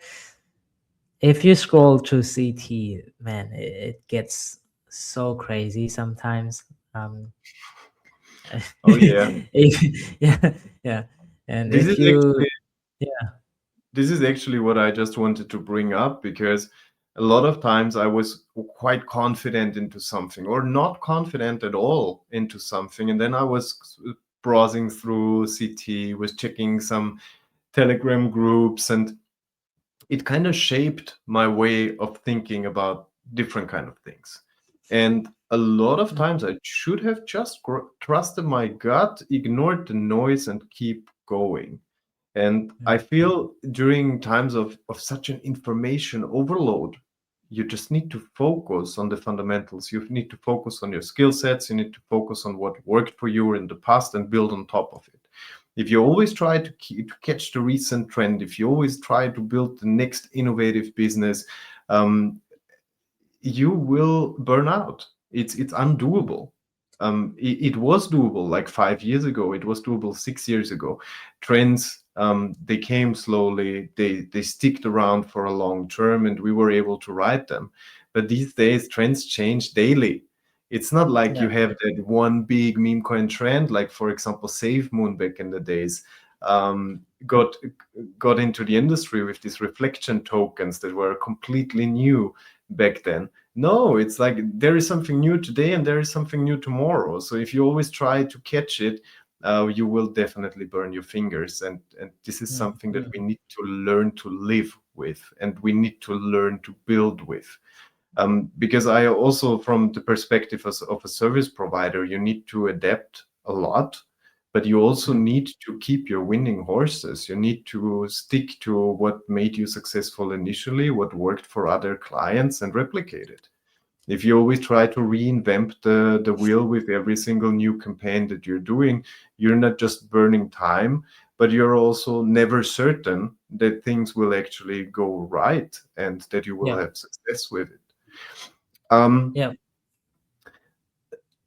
If you scroll through CT, man, it gets so crazy sometimes. Um, oh yeah, yeah, yeah. And this if is you, actually yeah, this is actually what I just wanted to bring up, because a lot of times I was quite confident into something or not confident at all into something. And then I was browsing through CT, was checking some Telegram groups, and it kind of shaped my way of thinking about different kind of things. And a lot of times I should have just trusted my gut, ignored the noise, and keep going. And I feel during times of such an information overload, you just need to focus on the fundamentals. You need to focus on your skill sets. You need to focus on what worked for you in the past and build on top of it. If you always try to catch the recent trend, if you always try to build the next innovative business, you will burn out. It's undoable. It was doable like 5 years ago. It was doable 6 years ago. Trends, they came slowly. They sticked around for a long term, and we were able to ride them. But these days, trends change daily. It's not like you yeah, have that one big meme coin trend, like for example, SafeMoon back in the days. Got into the industry with these reflection tokens that were completely new back then. No, it's like there is something new today and there is something new tomorrow. So if you always try to catch it, you will definitely burn your fingers. And this is something that mm-hmm. we need to learn to live with, and we need to learn to build with. Because I also, from the perspective of a service provider, you need to adapt a lot, but you also need to keep your winning horses. You need to stick to what made you successful initially, what worked for other clients, and replicate it. If you always try to reinvent the wheel with every single new campaign that you're doing, you're not just burning time, but you're also never certain that things will actually go right and that you will Yeah, have success with it. Um, yeah.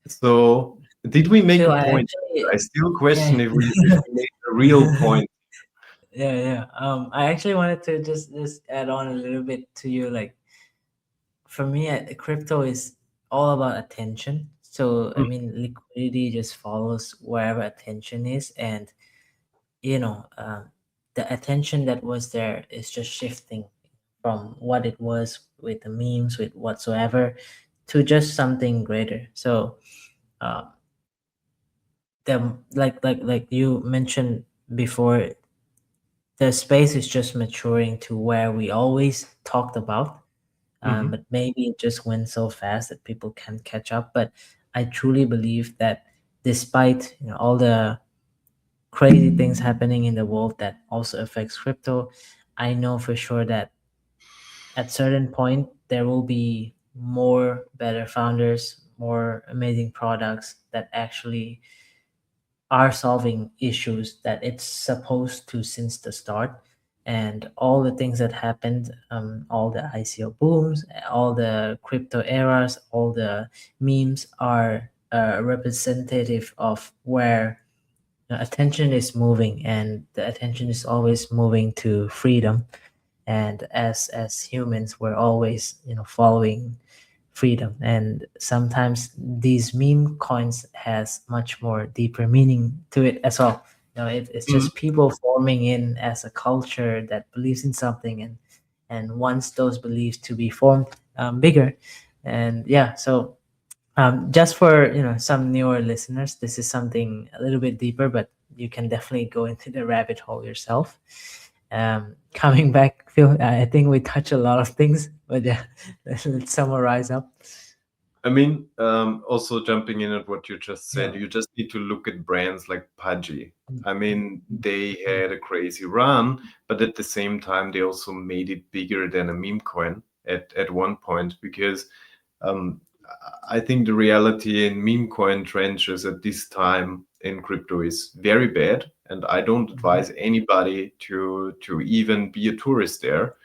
so did we make Phil, a I point? actually, I still yeah. question if we made a real point. Yeah, yeah. I actually wanted to just add on a little bit to you. Like, for me, crypto is all about attention. So I Mm, mean, liquidity just follows wherever attention is, and you know, um, the attention that was there is just shifting from what it was with the memes, with whatsoever, to just something greater. So, uh, the like you mentioned before, the space is just maturing to where we always talked about, mhm. but maybe it just went so fast that people can't catch up. But I truly believe that despite all the crazy things happening in the world that also affects crypto, I know for sure that at certain point there will be more better founders, more amazing products that actually are solving issues that it's supposed to since the start. And all the things that happened, all the ICO booms, all the crypto eras, all the memes are representative of where attention is moving, and the attention is always moving to freedom. And as humans, we're always following freedom, and sometimes these meme coins has much more deeper meaning to it as well. It's Mhm. just people forming in as a culture that believes in something, and wants those beliefs to be formed bigger. And yeah, so just for some newer listeners, this is something a little bit deeper, but you can definitely go into the rabbit hole yourself. Coming back, Phil, I think we touch a lot of things, but yeah, let's summarize up. I mean, also jumping in at what you just said, Yeah. you just need to look at brands like Pudgy. Mm, I mean, mm, they mm, had a crazy run, but at the same time, they also made it bigger than a meme coin at one point, because um, I think the reality in meme coin trenches at this time in crypto is very bad, and I don't mhm, advise anybody to even be a tourist there.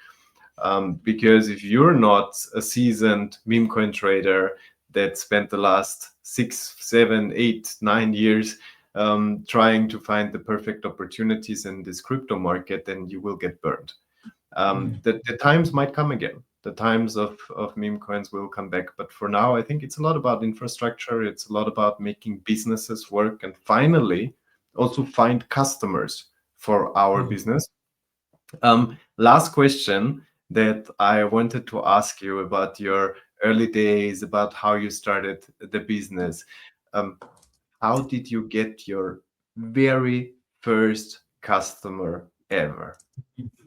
Because if you're not a seasoned meme coin trader that spent the last 6, 7, 8, 9 years trying to find the perfect opportunities in this crypto market, then you will get burned. mm, The times might come again. The times of meme coins will come back. But for now, I think it's a lot about infrastructure. It's a lot about making businesses work, and finally also find customers for our mm, business. Last question that I wanted to ask you about your early days, about how you started the business. Um, how did you get your very first customer ever?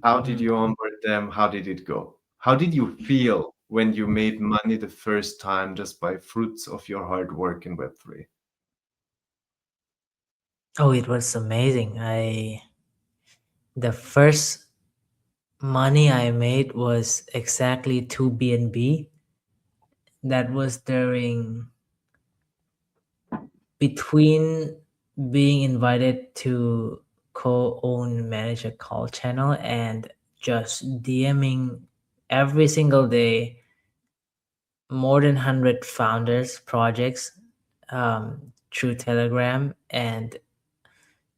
How did mm. you onboard them? How did it go? How did you feel when you made money the first time just by fruits of your hard work in Web3? Oh, it was amazing. The first money I made was exactly 2 BNB. That was during between being invited to co-own manage a call channel and just DMing every single day more than 100 founders projects through Telegram, and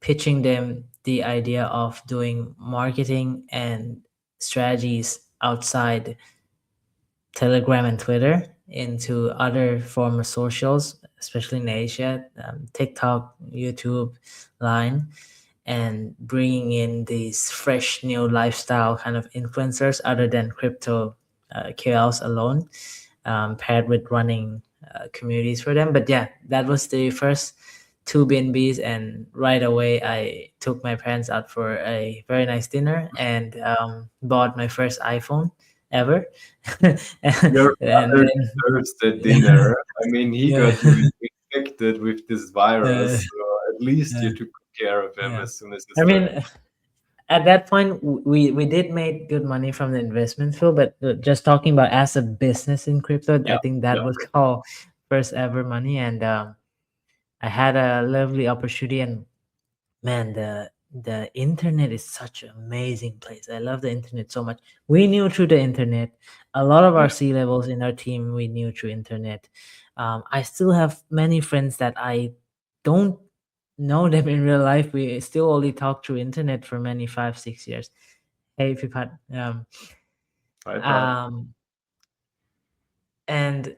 pitching them the idea of doing marketing and strategies outside Telegram and Twitter into other form of socials, especially in Asia, TikTok, YouTube, Line, and bringing in these fresh new lifestyle kind of influencers other than crypto KOLs alone, paired with running communities for them. But yeah, that was the first 2 BNBs, and right away I took my parents out for a very nice dinner and bought my first iPhone ever. and Your father then deserves the dinner. I mean, he yeah, got you infected with this uh, virus, so at least uh, you took care of him yeah. as soon as you I started. mean, at that point, we did make good money from the investment field, but just talking about as a business in crypto, I Yeah, think yeah. that was called first ever money, and I had a lovely opportunity. And man, the internet is such an amazing place. I love the internet so much. We knew through the internet. A lot of Yeah. our C levels in our team we knew through internet. I still have many friends that I don't know them in real life. We still only talk through internet for many 5 6 years. Hey, Fipat. Hi, Pat. Um, and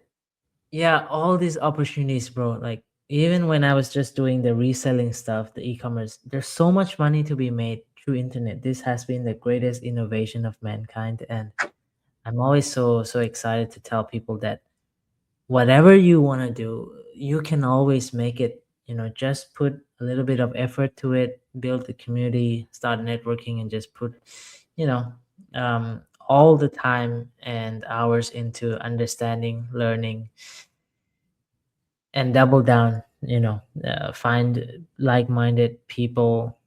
yeah, all these opportunities, bro. Like even when I was just doing the reselling stuff, the e-commerce, there's so much money to be made through internet. This has been the greatest innovation of mankind, and I'm always so excited to tell people that whatever you want to do, you can always make it. Just put a little bit of effort to it, build the community, start networking, and just put, you know, all the time and hours into understanding, learning, and double down, find like-minded people,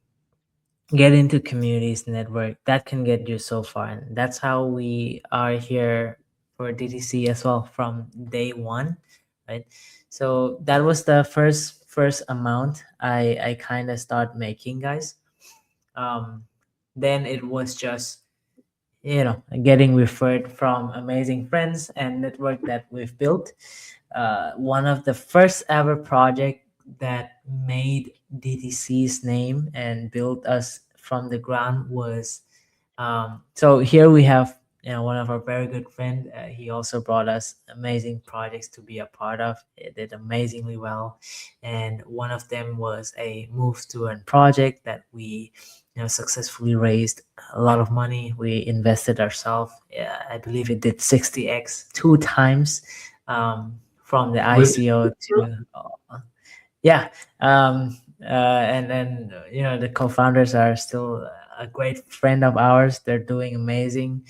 get into communities, network. That can get you so far, and that's how we are here for DTC as well from day one, right? So that was the first amount I kind of start making, guys. um then it was just, getting referred from amazing friends and network that we've built. One of the first ever project that made DTC's name and built us from the ground was, so here we have, one of our very good friend. He also brought us amazing projects to be a part of. It did amazingly well, and one of them was a move to earn project that we, successfully raised a lot of money. We invested ourselves. I believe it did 60x 2 times, from the Was it ICO to, yeah. And then, the co-founders are still a great friend of ours. They're doing amazing,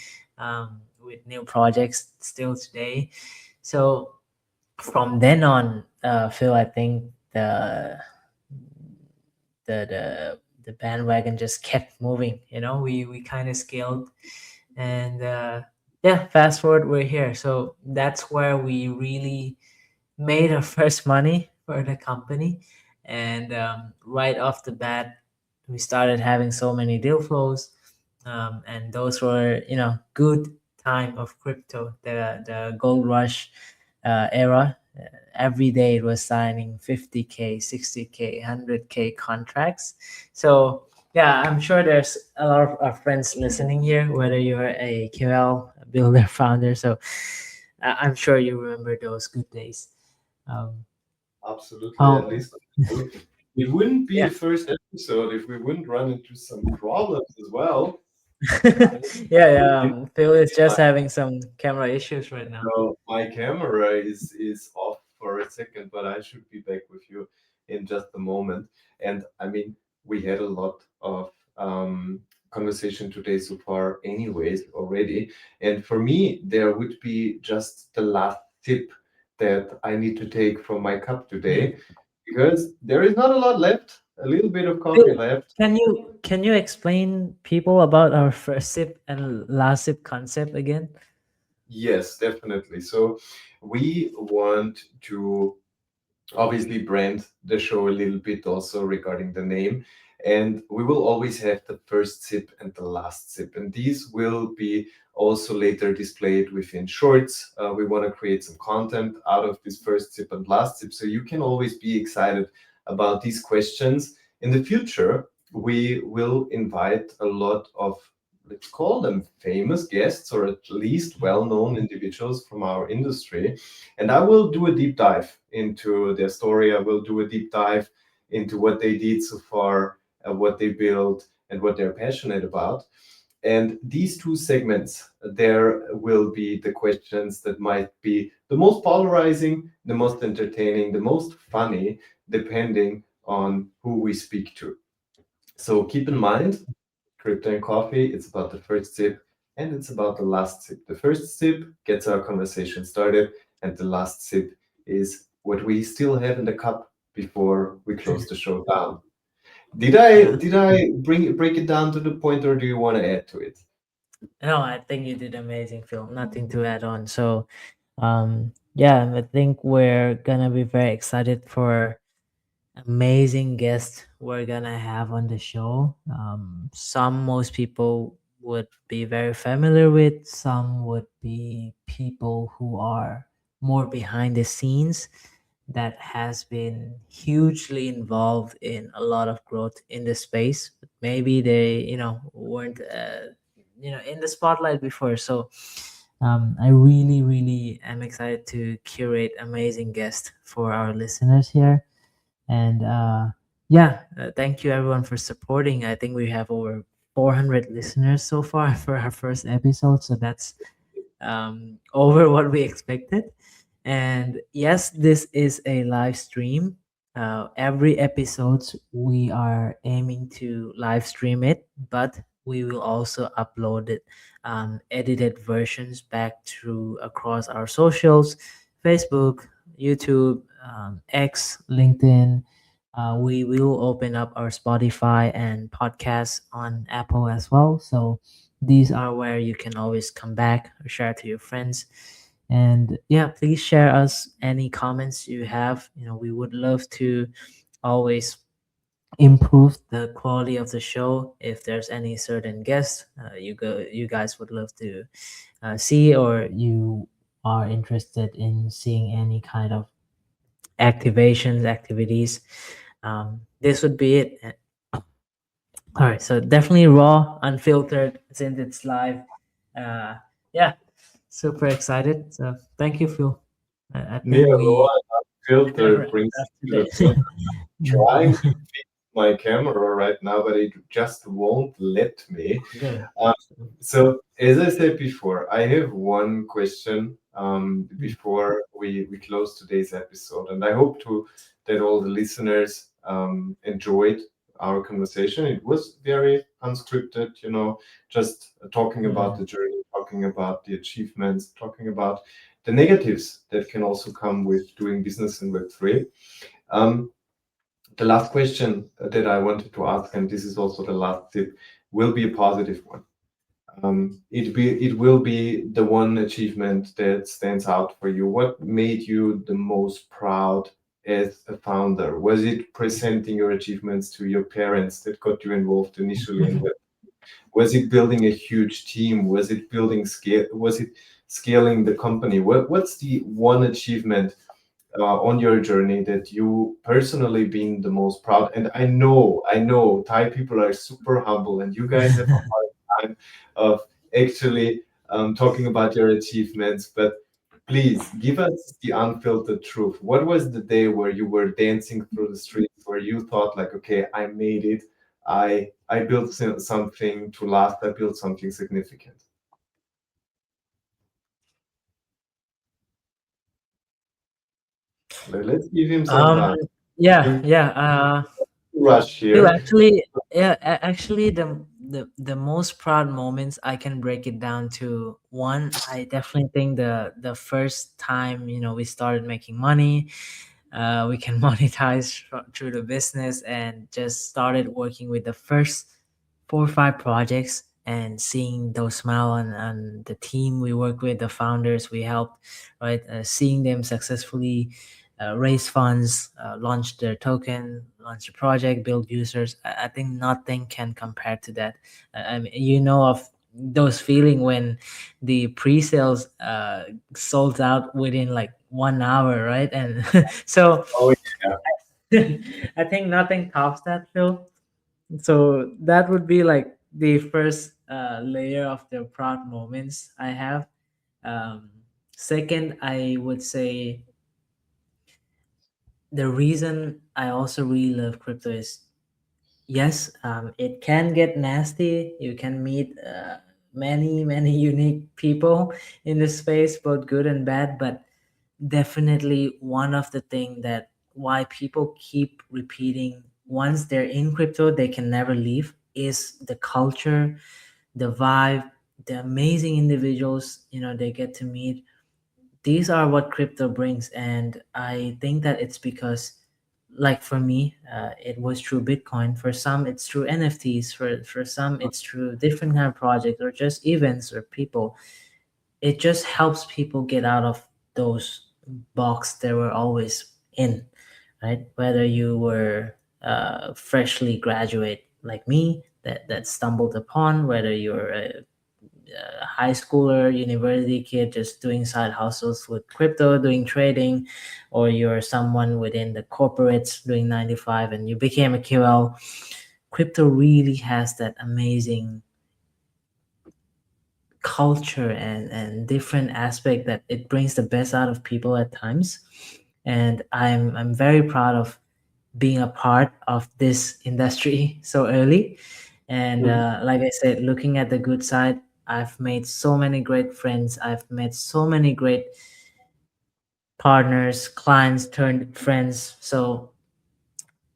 with new projects still today. So from then on, Phil, I think the bandwagon just kept moving. We kind of scaled, and yeah, fast forward, we're here. So that's where we really made our first money for the company. And right off the bat, we started having so many deal flows, and those were, good time of crypto, the gold rush era. Every day it was signing 50K, 60K, 100K contracts. So yeah, I'm sure there's a lot of our friends listening here, whether you're a QL, a builder, founder. So I'm sure you remember those good days. Um, absolutely, at how least it wouldn't be Yeah. the first episode if we wouldn't run into some problems as well. Yeah, yeah. You Phil is just having some camera issues right now. know, my camera is off for a second, but I should be back with you in just a moment. And I mean, we had a lot of conversation today so far, anyways, already. And for me, there would be just the last tip that I need to take from my cup today, because there is not a lot left, a little bit of Phil, coffee left. can you explain people about our first sip and last sip concept again? Yes, definitely. So we want to obviously brand the show a little bit also regarding the name, and we will always have the first sip and the last sip, and these will be also later displayed within shorts. We want to create some content out of this first sip and last sip, so you can always be excited about these questions. In the future, we will invite a lot of, let's call them, famous guests, or at least well-known individuals from our industry, and I will do a deep dive into their story. I will do a deep dive into what they did so far, what they built, and what they're passionate about. And these two segments, there will be the questions that might be the most polarizing, the most entertaining, the most funny, depending on who we speak to. So keep in mind, Crypto and Coffee, it's about the first sip and it's about the last sip. The first sip gets our conversation started, and the last sip is what we still have in the cup before we close the show down. Did I Yeah. did I break it down to the point, or do you want to add to it? No, I think you did amazing, Phil. Nothing to add on. So, yeah, I think we're gonna be very excited for amazing guests we're gonna have on the show. Some most people would be very familiar with, some would be people who are more behind the scenes that has been hugely involved in a lot of growth in the space. Maybe they, weren't, in the spotlight before. So I really, really am excited to curate amazing guests for our listeners here. And yeah, thank you everyone for supporting. I think we have over 400 listeners so far for our first episode. So that's over what we expected. And yes, this is a live stream. Every episode we are aiming to live stream it, but we will also upload it, edited versions back to across our socials, Facebook, YouTube, X, LinkedIn. We will open up our Spotify and podcasts on Apple as well. So these are where you can always come back or share to your friends. And yeah, please share us any comments you have. We would love to always improve the quality of the show. If there's any certain guest you guys would love to see, or you are interested in seeing any kind of activations, activities, this would be it. All right, so definitely raw, unfiltered, since it's live. uh yeah, super excited. So thank you, Phil. I Near think we raw filter wrapped brings up me to today. the point. Trying to fix my camera right now, but it just won't let me. Good. Uh, so, as I said before, I have one question before we close today's episode, and I hope to that all the listeners enjoyed our conversation. It was very unscripted, just talking about Mm. the journey, talking about the achievements, talking about the negatives that can also come with doing business in Web3. Um, the last question that I wanted to ask, and this is also the last tip, will be a positive one. It will be the one achievement that stands out for you. What made you the most proud as a founder? Was it presenting your achievements to your parents that got you involved initially in Web? Was it building a huge team? Was it building scale? Was it scaling the company? What's the one achievement on your journey that you personally been the most proud? And I know Thai people are super humble, and you guys have a hard time of actually talking about your achievements. But please give us the unfiltered truth. What was the day where you were dancing through the streets, where you thought like, okay, I made it. I built something to last. I built something significant. Let's give him some um time. yeah, Don't yeah. rush Phil, here. actually, yeah, actually, the most proud moments, I can break it down to one. I definitely think the first time, we started making money, we can monetize through the business, and just started working with the first 4 or 5 projects, and seeing those smile on the team we work with, the founders we helped, right? Seeing them successfully raise funds, launch their token, launch a project, build users. I think nothing can compare to that. I mean, of those feeling when the pre-sales sold out within like 1 hour, right? And so Oh yeah. I think nothing tops that, Phil. So that would be like the first layer of the proud moments I have. Um, Second, I would say the reason I also really love crypto is, yes, it can get nasty. You can meet many unique people in this space, both good and bad. But definitely one of the thing that why people keep repeating, once they're in crypto, they can never leave, is the culture, the vibe, the amazing individuals they get to meet. These are what crypto brings. And I think that it's because, like for me, it was through Bitcoin. For some it's through NFTs, for some it's through different kind of projects, or just events or people. It just helps people get out of those box they were always in, right? Whether you were freshly graduate like me, that stumbled upon, whether you're a high schooler, university kid just doing side hustles with crypto, doing trading, or you're someone within the corporates doing 9 to 5 and you became a QL. Crypto really has that amazing culture and different aspect that it brings the best out of people at times. And I'm very proud of being a part of this industry so early. And Mhm. like I said, looking at the good side, I've made so many great friends. I've met so many great partners, clients turned friends. So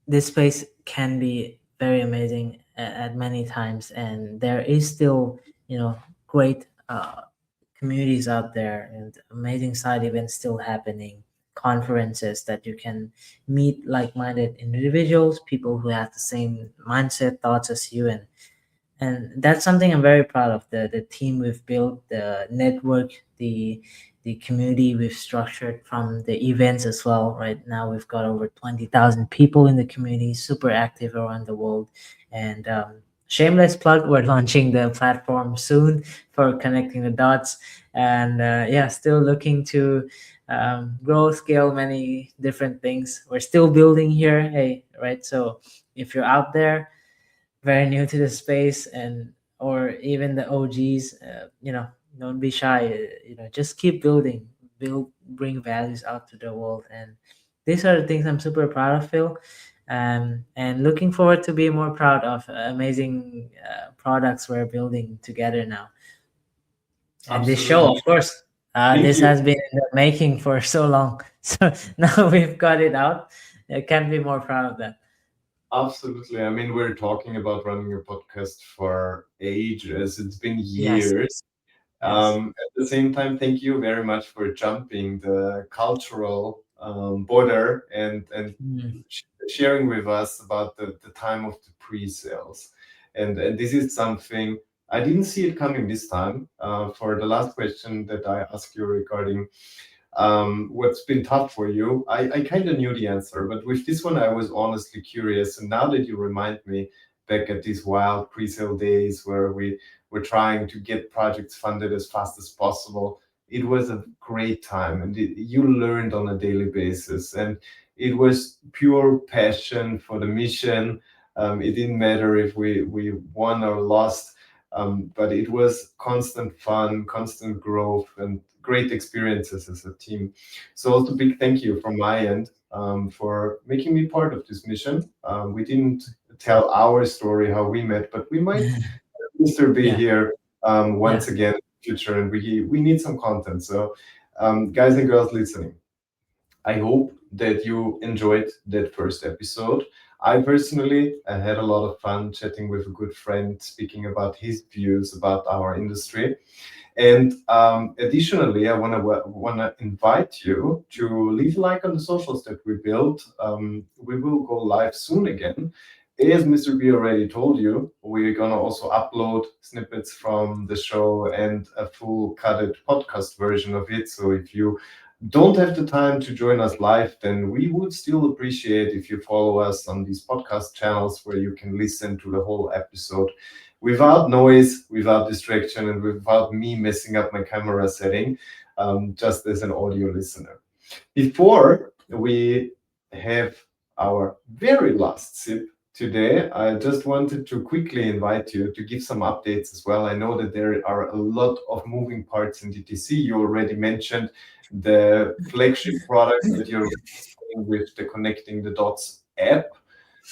this space can be very amazing at many times, and there is still, great communities out there and amazing side events still happening. conferences that you can meet like-minded individuals, people who have the same mindset, thoughts as you, and that's something I'm very proud of. The team we've built, the network, the community we've structured from the events as well. Right now, we've got over 20,000 people in the community, super active around the world. And shameless plug, we're launching the platform soon for connecting the dots. And yeah, still looking to grow, scale many different things. We're still building here. Hey, right? So if you're out there, very new to the space, and or even the OGs, don't be shy. Just keep building, bring values out to the world, and these are the things I'm super proud of, Phil. And looking forward to be more proud of amazing products we're building together now. And this show, Absolutely. of course, Thank this you. has been in the making for so long. So now we've got it out. I can't be more proud of that. Absolutely. I mean, we're talking about running a podcast for ages. It's been Yes, years. yes. At the same time, thank you very much for jumping the cultural border and Mm. sharing with us about the time of the pre-sales. And this is something I didn't see it coming this time. For the last question that I asked you regarding what's been tough for you, I kind of knew the answer, but with this one, I was honestly curious. And now that you remind me back at these wild pre-sale days where we were trying to get projects funded as fast as possible, it was a great time, and you learned on a daily basis, and it was pure passion for the mission. It didn't matter if we won or lost, but it was constant fun, constant growth, and great experiences as a team. So also big thank you from my end for making me part of this mission. We didn't tell our story how we met, but we might Mr. B Yeah, here yeah. once again in the future, and we need some content. So guys and girls listening, I hope that you enjoyed that first episode. I personally had a lot of fun chatting with a good friend, speaking about his views about our industry. And additionally, I wanna invite you to leave a like on the socials that we built. We will go live soon again. As Mr. B already told you, we're gonna also upload snippets from the show and a full cutted podcast version of it. So if you don't have the time to join us live, then we would still appreciate if you follow us on these podcast channels where you can listen to the whole episode without noise, without distraction, and without me messing up my camera setting, just as an audio listener. Before we have our very last sip today, I just wanted to quickly invite you to give some updates as well. I know that there are a lot of moving parts in DTC. You already mentioned the flagship product that you're working with the Connecting the Dots app.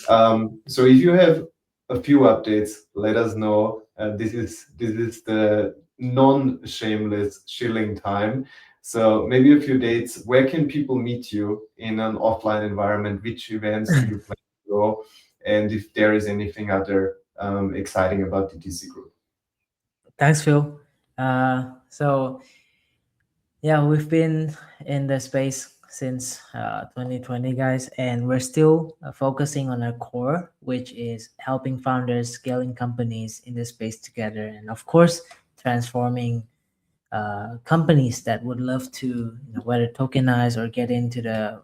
So if you have a few updates, let us know. This is the non-shameless shilling time. So maybe a few dates. Where can people meet you in an offline environment? Which events do you plan to go? And if there is anything other exciting about DTC Group. Thanks, Phil. So yeah, we've been in the space since 2020, guys, and we're still focusing on our core, which is helping founders scaling companies in this space together, and of course, transforming companies that would love to, whether tokenize or get into the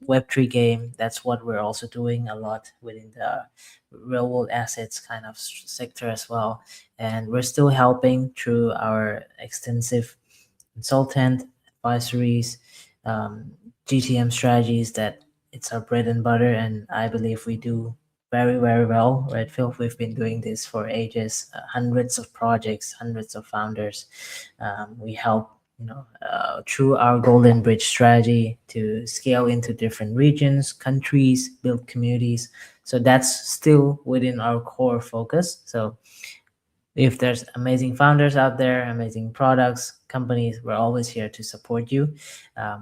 Web3 game. That's what we're also doing a lot within the real world assets kind of sector as well, and we're still helping through our extensive consultant advisories, um, GTM strategies. That it's our bread and butter, and I believe we do very, very well, right, Phil? We've been doing this for ages, hundreds of projects, hundreds of founders. We help, through our Golden Bridge strategy to scale into different regions, countries, build communities. So that's still within our core focus. So if there's amazing founders out there, amazing products, companies, we're always here to support you.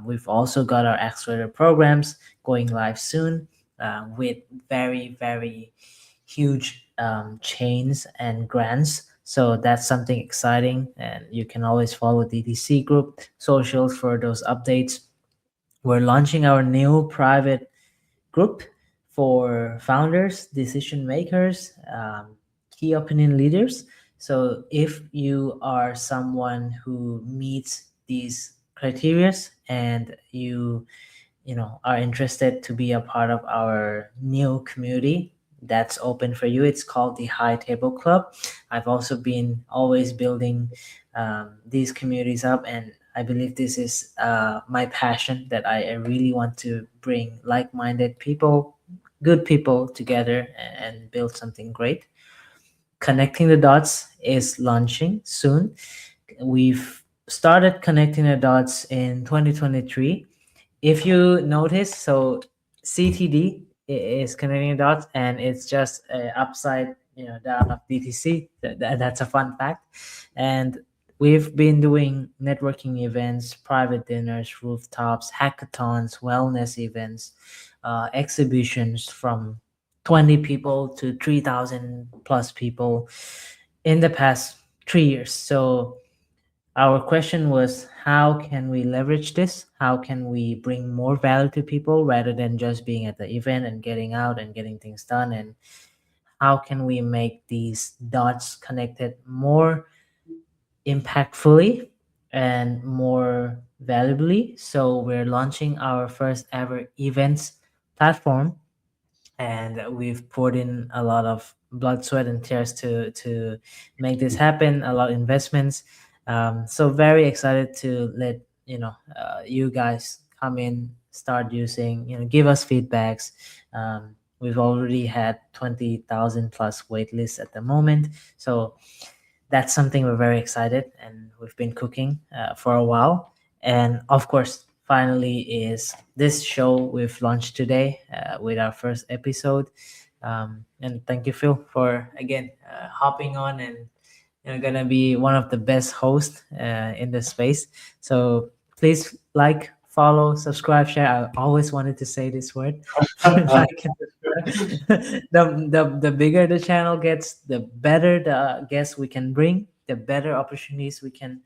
We've also got our accelerator programs going live soon with very, very huge chains and grants. So that's something exciting, and you can always follow DTC Group socials for those updates. we're launching our new private group for founders, decision makers, key opinion leaders. So if you are someone who meets these criteria and you are interested to be a part of our new community that's open for you, it's called the High Table Club. I've also been always building these communities up, and I believe this is my passion, that I really want to bring like-minded people, good people together, and build something great. Connecting the Dots is launching soon. We've started connecting the dots in 2023. If you notice, so CTD is connecting the dots, and it's just upside down of DTC. That's a fun fact. And we've been doing networking events, private dinners, rooftops, hackathons, wellness events, exhibitions from 20 people to 3,000 plus people in the past 3 years. So our question was, how can we leverage this? How can we bring more value to people rather than just being at the event and getting out and getting things done? And how can we make these dots connected more impactfully and more valuably? So we're launching our first ever events platform, and we've poured in a lot of blood, sweat, and tears to make this happen. A lot of investments. So very excited to let you guys come in, start using, give us feedbacks. We've already had 20,000 plus waitlist at the moment, so that's something we're very excited, and we've been cooking for a while. And of course, finally, is this show we've launched today with our first episode. And thank you, Phil, for again hopping on, and gonna be one of the best hosts in the space. So please like, follow, subscribe, share. I always wanted to say this word. Like and subscribe. The bigger the channel gets, the better the guests we can bring, the better opportunities we can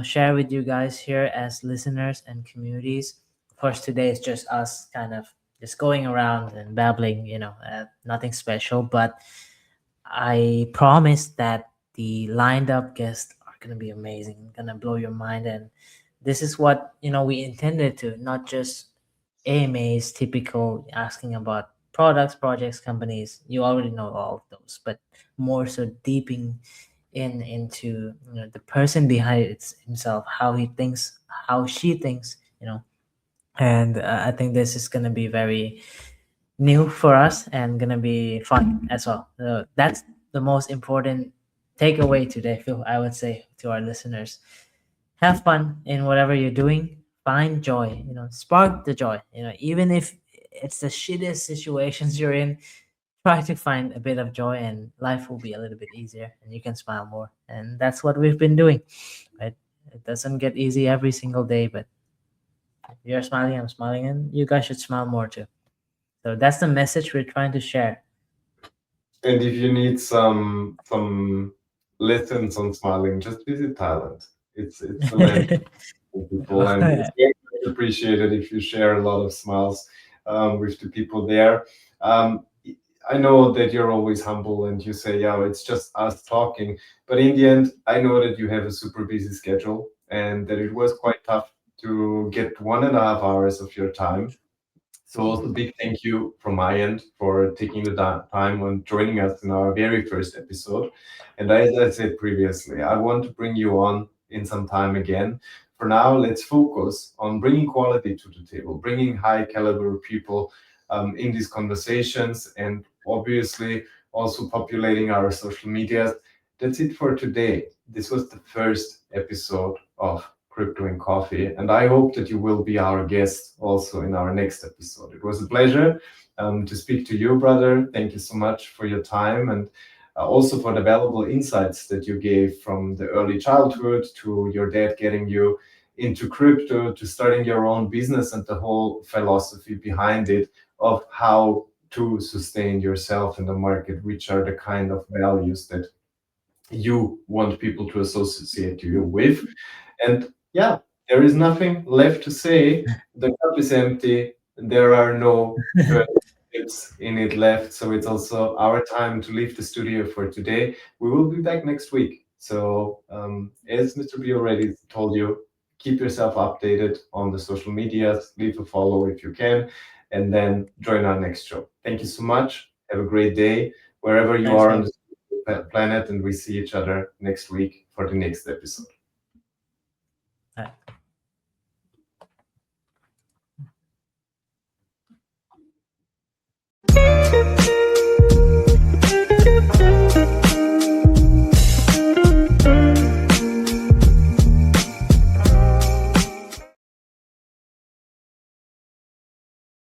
share with you guys here as listeners and communities. Of course, today is just us kind of just going around and babbling, nothing special, but I promise that the lined up guests are going to be amazing, going to blow your mind. And this is what, we intended to, not just AMAs, typical asking about products, projects, companies. You already know all of those, but more so deeping into the person behind it himself, how he thinks, how she thinks, and I think this is going to be very new for us and gonna be fun as well. So that's the most important takeaway today, Phil. I would say to our listeners: have fun in whatever you're doing. Find joy. Spark the joy. Even if it's the shittiest situations you're in, try to find a bit of joy, and life will be a little bit easier, and you can smile more. And that's what we've been doing. Right? It doesn't get easy every single day, but you're smiling, I'm smiling, and you guys should smile more too. So that's the message we're trying to share. And if you need some lessons on smiling, just visit Thailand. It's the land of people, and it's very much appreciated if you share a lot of smiles with the people there. Um, I know that you're always humble and you say, yeah, it's just us talking. But in the end, I know that you have a super busy schedule and that it was quite tough to get 1.5 hours of your time. So also big thank you from my end for taking the time and joining us in our very first episode. And as I said previously, I want to bring you on in some time again. For now, let's focus on bringing quality to the table, bringing high caliber people in these conversations, and obviously also populating our social medias. That's it for today. This was the first episode of Crypto and Coffee. And I hope that you will be our guest also in our next episode. It was a pleasure to speak to you, brother. Thank you so much for your time, and also for the valuable insights that you gave from the early childhood to your dad getting you into crypto to starting your own business and the whole philosophy behind it of how to sustain yourself in the market, which are the kind of values that you want people to associate you with. And yeah, there is nothing left to say. The cup is empty. There are no further tips in it left. So it's also our time to leave the studio for today. We will be back next week. So as Mr. B already told you, keep yourself updated on the social medias, leave a follow if you can, and then join our next show. Thank you so much. Have a great day wherever you Thanks, are Phil. on the planet, and we see each other next week for the next episode.